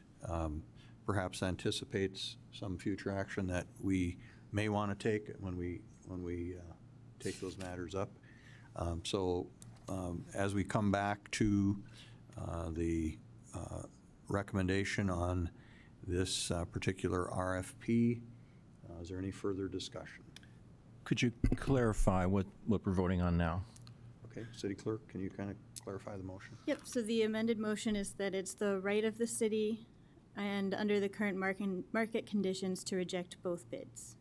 perhaps anticipates some future action that we may want to take when we take those matters up. As we come back to the recommendation on this particular RFP, is there any further discussion? Could you clarify what we're voting on now? Okay, City Clerk, can you kind of clarify the motion? Yep, so the amended motion is that it's the right of the city and under the current market conditions to reject both bids.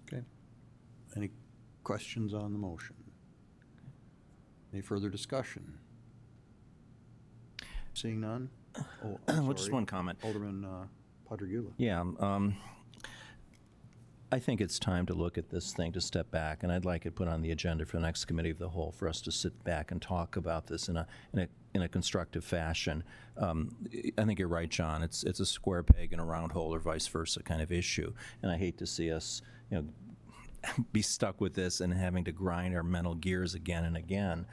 Okay. Any questions on the motion? Any further discussion? Seeing none? Oh, Well, just one comment. Alderman Padrigula. Yeah, I think it's time to look at this thing, to step back, and I'd like it put on the agenda for the next committee of the whole for us to sit back and talk about this in a constructive fashion. I think you're right, John. It's a square peg in a round hole, or vice versa kind of issue, and I hate to see us, be stuck with this and having to grind our mental gears again and again.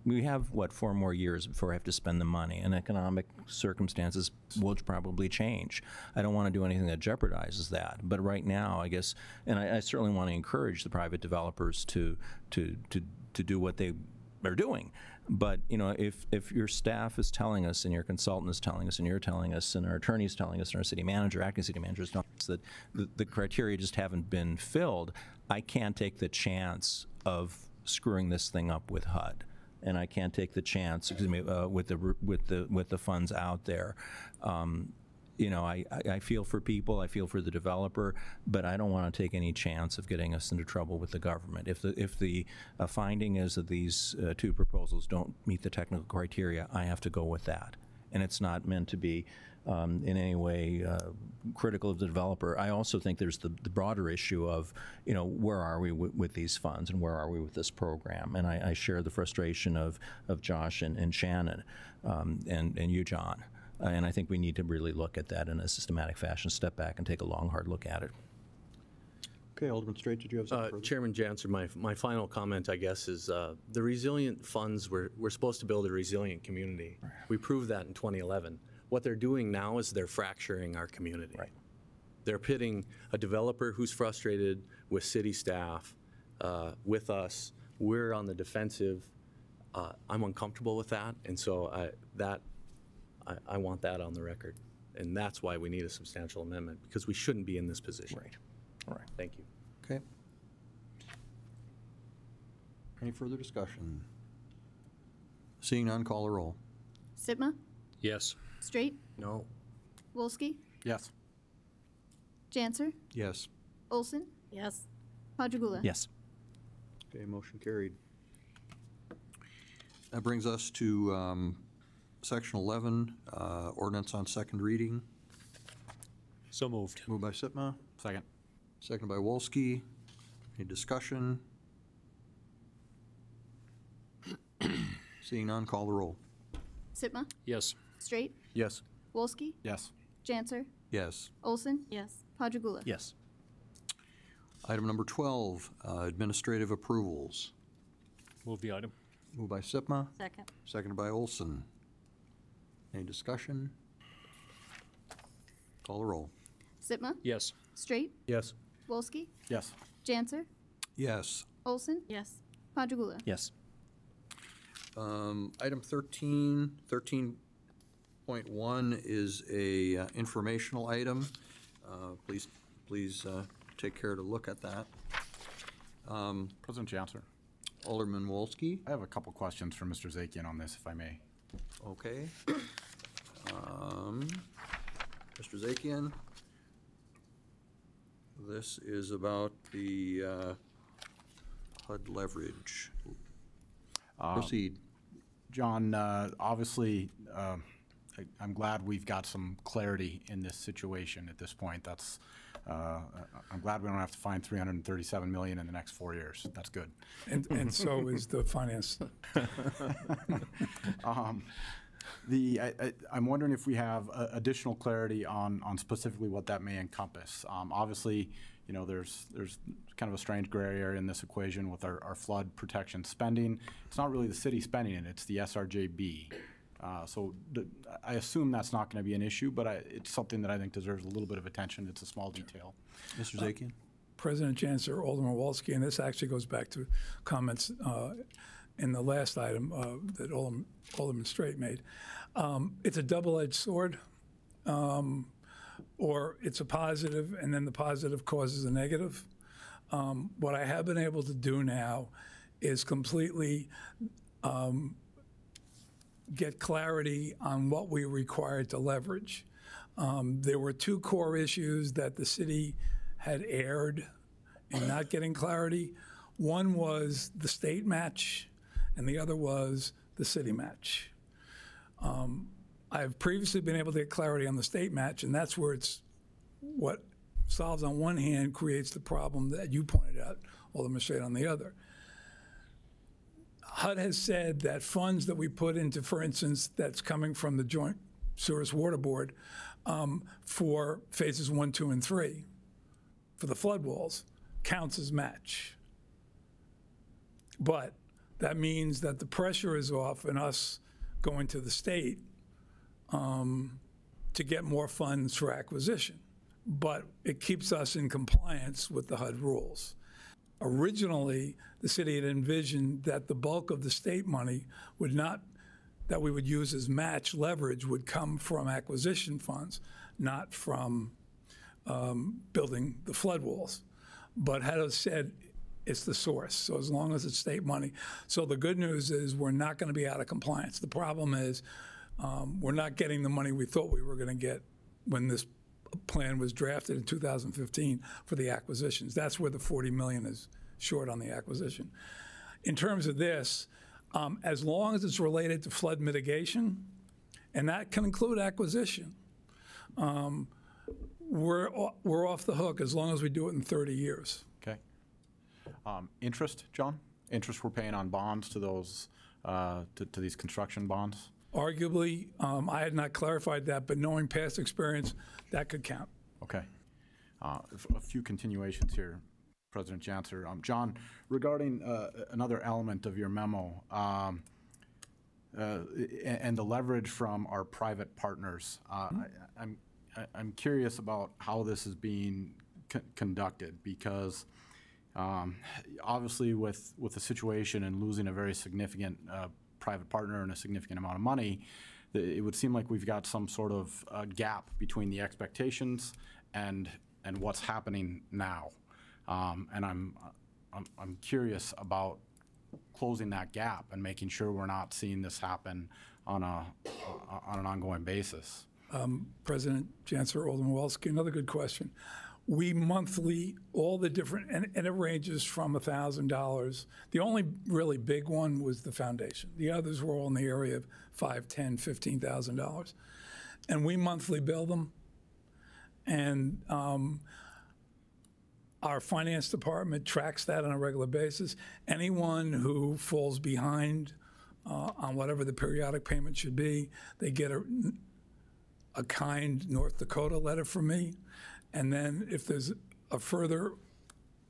We have, 4 more years before we have to spend the money, and economic circumstances will probably change. I don't want to do anything that jeopardizes that, but right now, I guess, and I certainly want to encourage the private developers to do what they are doing. But, if your staff is telling us, and your consultant is telling us, and you're telling us, and our attorney's telling us, and our city manager, acting city manager is telling us that the criteria just haven't been filled, I can't take the chance of screwing this thing up with HUD, and I can't take the chance, with the funds out there. I feel for people, I feel for the developer, but I don't want to take any chance of getting us into trouble with the government. If the finding is that these 2 proposals don't meet the technical criteria, I have to go with that. And it's not meant to be in any way critical of the developer. I also think there's the broader issue of, where are we with these funds, and where are we with this program? And I share the frustration of Josh and Shannon and you, John. And I think we need to really look at that in a systematic fashion, step back and take a long, hard look at it. Okay, Alderman Straight, did you have something further? Chairman Janser, my final comment, I guess, is the resilient funds, we're supposed to build a resilient community. We proved that in 2011. What they're doing now is they're fracturing our community. Right. They're pitting a developer who's frustrated with city staff, with us. We're on the defensive. I'm uncomfortable with that, and so I want that on the record. And that's why we need a substantial amendment, because we shouldn't be in this position. Right. All right. Thank you. Okay. Any further discussion? Seeing none, call the roll. Sitma, Yes. Straight, No. Wolski, Yes. Janser, Yes. Olson, Yes. Padrigula. Yes. Okay, motion carried. That brings us to Section 11, ordinance on second reading. So moved. Moved by Sitma, Second. seconded by Wolski. Any discussion? Seeing none, call the roll. Sitma, Yes. Straight, Yes. Wolski, Yes. Janser, Yes. Olson, Yes. Padrigula. Yes. Item number 12, administrative approvals. Move the item. Moved by Sitma, Second. seconded by Olson. Any discussion? Call the roll. Sitma, Yes. Straight, Yes. Wolski, Yes. Janser, Yes. Olson, Yes. Padrigula. Yes. Item 13.1 is a informational item. Please take care to look at that. President Janser, Alderman Wolski. I have a couple questions for Mr. Zakian on this, if I may. Okay. Mr. Zakian, this is about the HUD leverage. Proceed. John, obviously, I'm glad we've got some clarity in this situation at this point. That's, I'm glad we don't have to find $337 million in the next 4 years. That's good. And so is the finance. I'm wondering if we have additional clarity on specifically what that may encompass. Obviously, there's kind of a strange gray area in this equation with our flood protection spending. It's not really the city spending it, it's the SRJB I assume that's not going to be an issue, but it's something that I think deserves a little bit of attention. It's a small detail. Mr. Zakian? President Chancellor, Alderman Walski, and this actually goes back to comments in the last item that Alderman Straight made. It's a double-edged sword, or it's a positive, and then the positive causes a negative. What I have been able to do now is completely get clarity on what we required to leverage. There were two core issues that the city had aired in not getting clarity. One was the state match, and the other was the city match. I've previously been able to get clarity on the state match, and that's where it's what solves on one hand creates the problem that you pointed out, Alderman Straight, on the other. HUD has said that funds that we put into, for instance, that's coming from the Joint Sewers Water Board for phases 1, 2, and 3 for the flood walls counts as match. But that means that the pressure is off in us going to the state to get more funds for acquisition. But it keeps us in compliance with the HUD rules. Originally, the city had envisioned that the bulk of the state money that we would use as match leverage would come from acquisition funds, not from building the flood walls. But HUD said it's the source, so as long as it's state money. So the good news is we're not going to be out of compliance. The problem is we're not getting the money we thought we were going to get when this plan was drafted in 2015 for the acquisitions. That's where the $40 million is short on the acquisition. In terms of this, as long as it's related to flood mitigation, and that can include acquisition, we're off the hook as long as we do it in 30 years. Okay. Interest, John? Interest we're paying on bonds to those to these construction bonds? Arguably, I had not clarified that, but knowing past experience, that could count. Okay. A few continuations here, President Chancellor. John, regarding another element of your memo and the leverage from our private partners, I'm curious about how this is being conducted, because obviously with the situation and losing a very significant private partner and a significant amount of money, it would seem like we've got some sort of gap between the expectations and what's happening now. And I'm curious about closing that gap and making sure we're not seeing this happen on an ongoing basis. President Chancellor Alderman Walski, another good question. We monthly, all the different, and it ranges from $1,000. The only really big one was the foundation. The others were all in the area of $5,000, $10,000, $15,000. And we monthly bill them. And our finance department tracks that on a regular basis. Anyone who falls behind on whatever the periodic payment should be, they get a kind North Dakota letter from me. And then if there's a further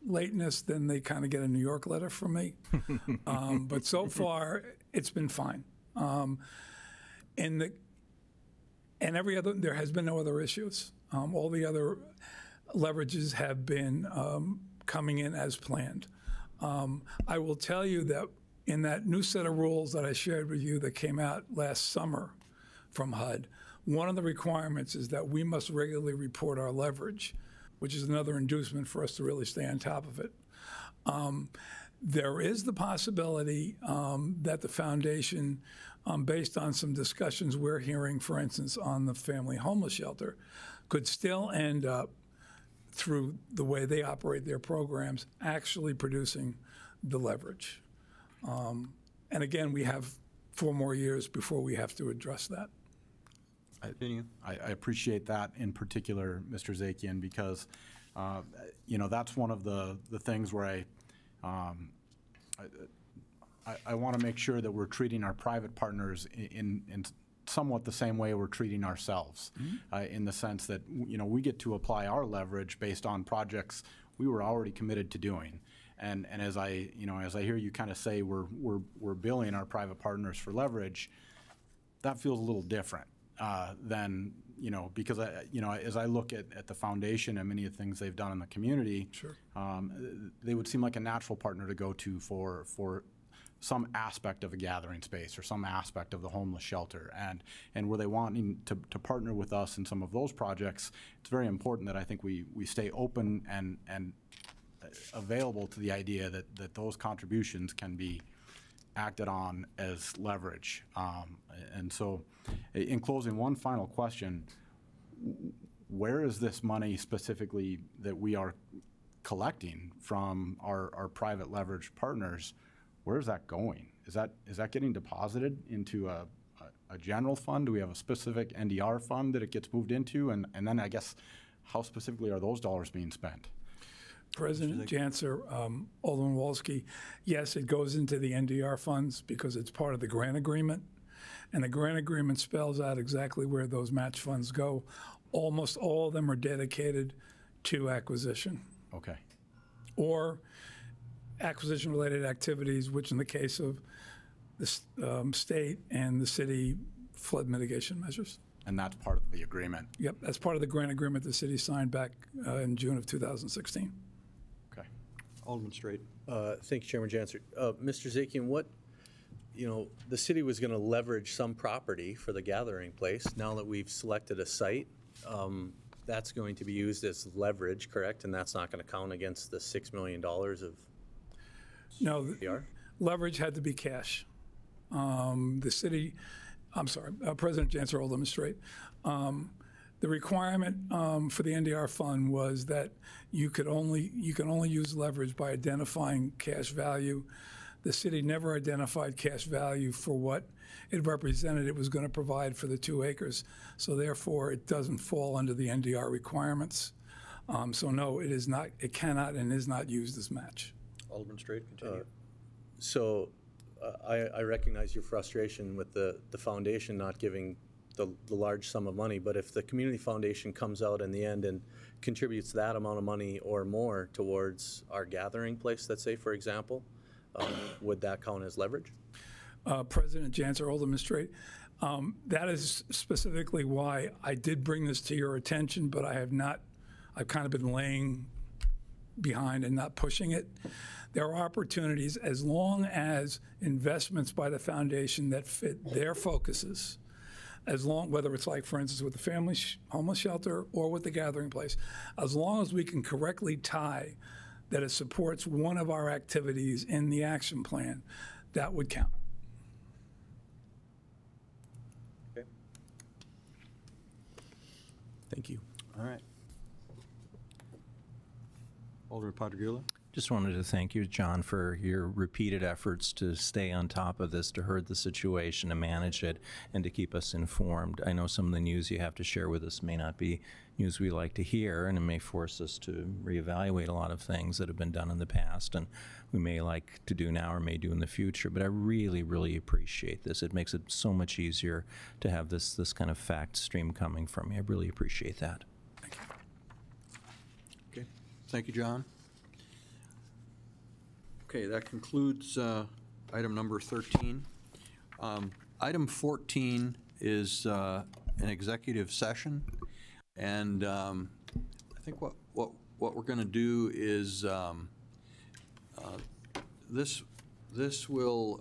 lateness, then they kind of get a New York letter from me. But so far, it's been fine. And every other, there has been no other issues. All the other leverages have been coming in as planned. I will tell you that in that new set of rules that I shared with you that came out last summer from HUD, one of the requirements is that we must regularly report our leverage, which is another inducement for us to really stay on top of it. There is the possibility that the foundation, based on some discussions we're hearing, for instance, on the family homeless shelter, could still end up, through the way they operate their programs, actually producing the leverage. And again, we have 4 more years before we have to address that. I appreciate that in particular, Mr. Zakian, because that's one of the things where I want to make sure that we're treating our private partners in somewhat the same way we're treating ourselves, in the sense that we get to apply our leverage based on projects we were already committed to doing. And as I hear you kind of say we're billing our private partners for leverage, that feels a little different than, because as I look at the foundation and many of the things they've done in the community, Sure. They would seem like a natural partner to go to for some aspect of a gathering space or some aspect of the homeless shelter. And were they wanting to partner with us in some of those projects, it's very important that I think we stay open and available to the idea that those contributions can be acted on as leverage. And so in closing, one final question: where is this money specifically that we are collecting from our private leverage partners? Where is that going? Is that getting deposited into a general fund? Do we have a specific NDR fund that it gets moved into? And then I guess, how specifically are those dollars being spent? President Janser, Alderman Wolski, yes, it goes into the NDR funds because it's part of the grant agreement. And the grant agreement spells out exactly where those match funds go. Almost all of them are dedicated to acquisition. Okay. Or acquisition-related activities, which in the case of the state and the city, flood mitigation measures. And that's part of the agreement? Yep, that's part of the grant agreement the city signed back in June of 2016. Okay. Alderman Straight. Thank you, Chairman Janser. Mr. Zakian, the city was going to leverage some property for the gathering place. Now that we've selected a site, that's going to be used as leverage, correct? And that's not going to count against the $6 million of No, leverage had to be cash. The city, I'm sorry, President Janser, Alderman Straight. The requirement for the NDR fund was that you can only use leverage by identifying cash value. The city never identified cash value for what it represented it was going to provide for the 2 acres. So therefore, it doesn't fall under the NDR requirements. So no, it is not. It cannot and is not used as match. Alderman Straight, continue. I recognize your frustration with the foundation not giving the large sum of money, but if the community foundation comes out in the end and contributes that amount of money or more towards our gathering place, let's say, for example, would that count as leverage? President Janser, Alderman Straight, that is specifically why I did bring this to your attention, but I have not. I've kind of been laying behind and not pushing it. There are opportunities as long as investments by the foundation that fit their focuses, whether it's like, for instance, with the family homeless shelter or with the gathering place, as long as we can correctly tie that it supports one of our activities in the action plan, that would count. Okay. Thank you. All right. Alderman Padregula. Just wanted to thank you, John, for your repeated efforts to stay on top of this, to herd the situation, to manage it, and to keep us informed. I know some of the news you have to share with us may not be news we like to hear, and it may force us to reevaluate a lot of things that have been done in the past and we may like to do now or may do in the future. But I really, really appreciate this. It makes it so much easier to have this kind of fact stream coming from you. I really appreciate that. Thank you. Okay. Thank you, John. Okay, that concludes item number 13. Item 14 is an executive session, and I think what we're going to do is this will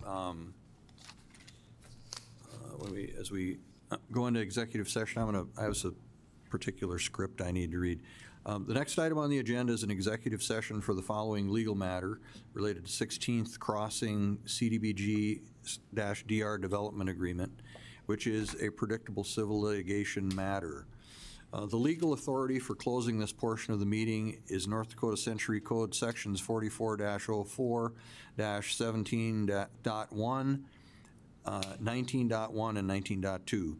as we go into executive session, I have a particular script I need to read. The next item on the agenda is an executive session for the following legal matter related to 16th Crossing CDBG-DR Development Agreement, which is a predictable civil litigation matter. The legal authority for closing this portion of the meeting is North Dakota Century Code sections 44-04, -17.1, 19.1, and 19.2.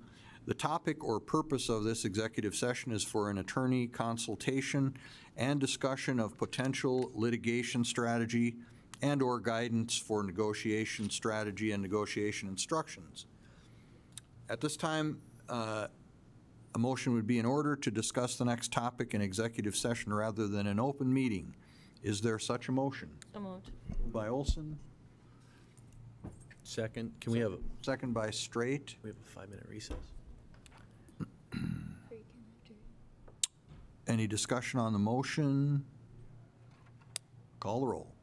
The topic or purpose of this executive session is for an attorney consultation and discussion of potential litigation strategy and or guidance for negotiation strategy and negotiation instructions. At this time, a motion would be in order to discuss the next topic in executive session rather than an open meeting. Is there such a motion? So moved. Moved by Olson. Second, can we have, Second by Straight. we have a 5-minute recess? Any discussion on the motion? Call the roll.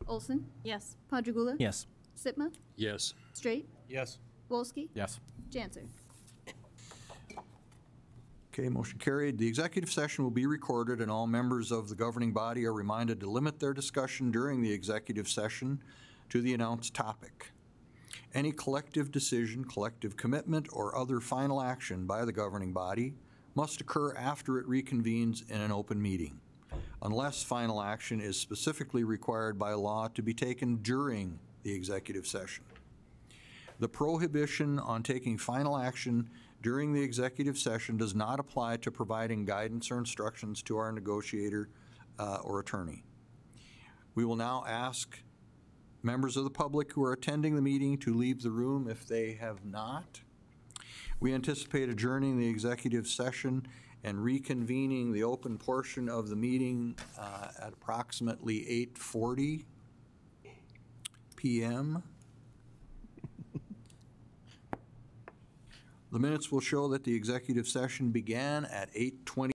Olson? Yes. Padragula? Yes. Sitma? Yes. Straight? Yes. Wolski? Yes. Janser? Okay, motion carried. The executive session will be recorded, and all members of the governing body are reminded to limit their discussion during the executive session to the announced topic. Any collective decision, collective commitment, or other final action by the governing body must occur after it reconvenes in an open meeting, unless final action is specifically required by law to be taken during the executive session. The prohibition on taking final action during the executive session does not apply to providing guidance or instructions to our negotiator or attorney. We will now ask members of the public who are attending the meeting to leave the room if they have not. We anticipate adjourning the executive session and reconvening the open portion of the meeting at approximately 8:40 p.m. The minutes will show that the executive session began at 8:20.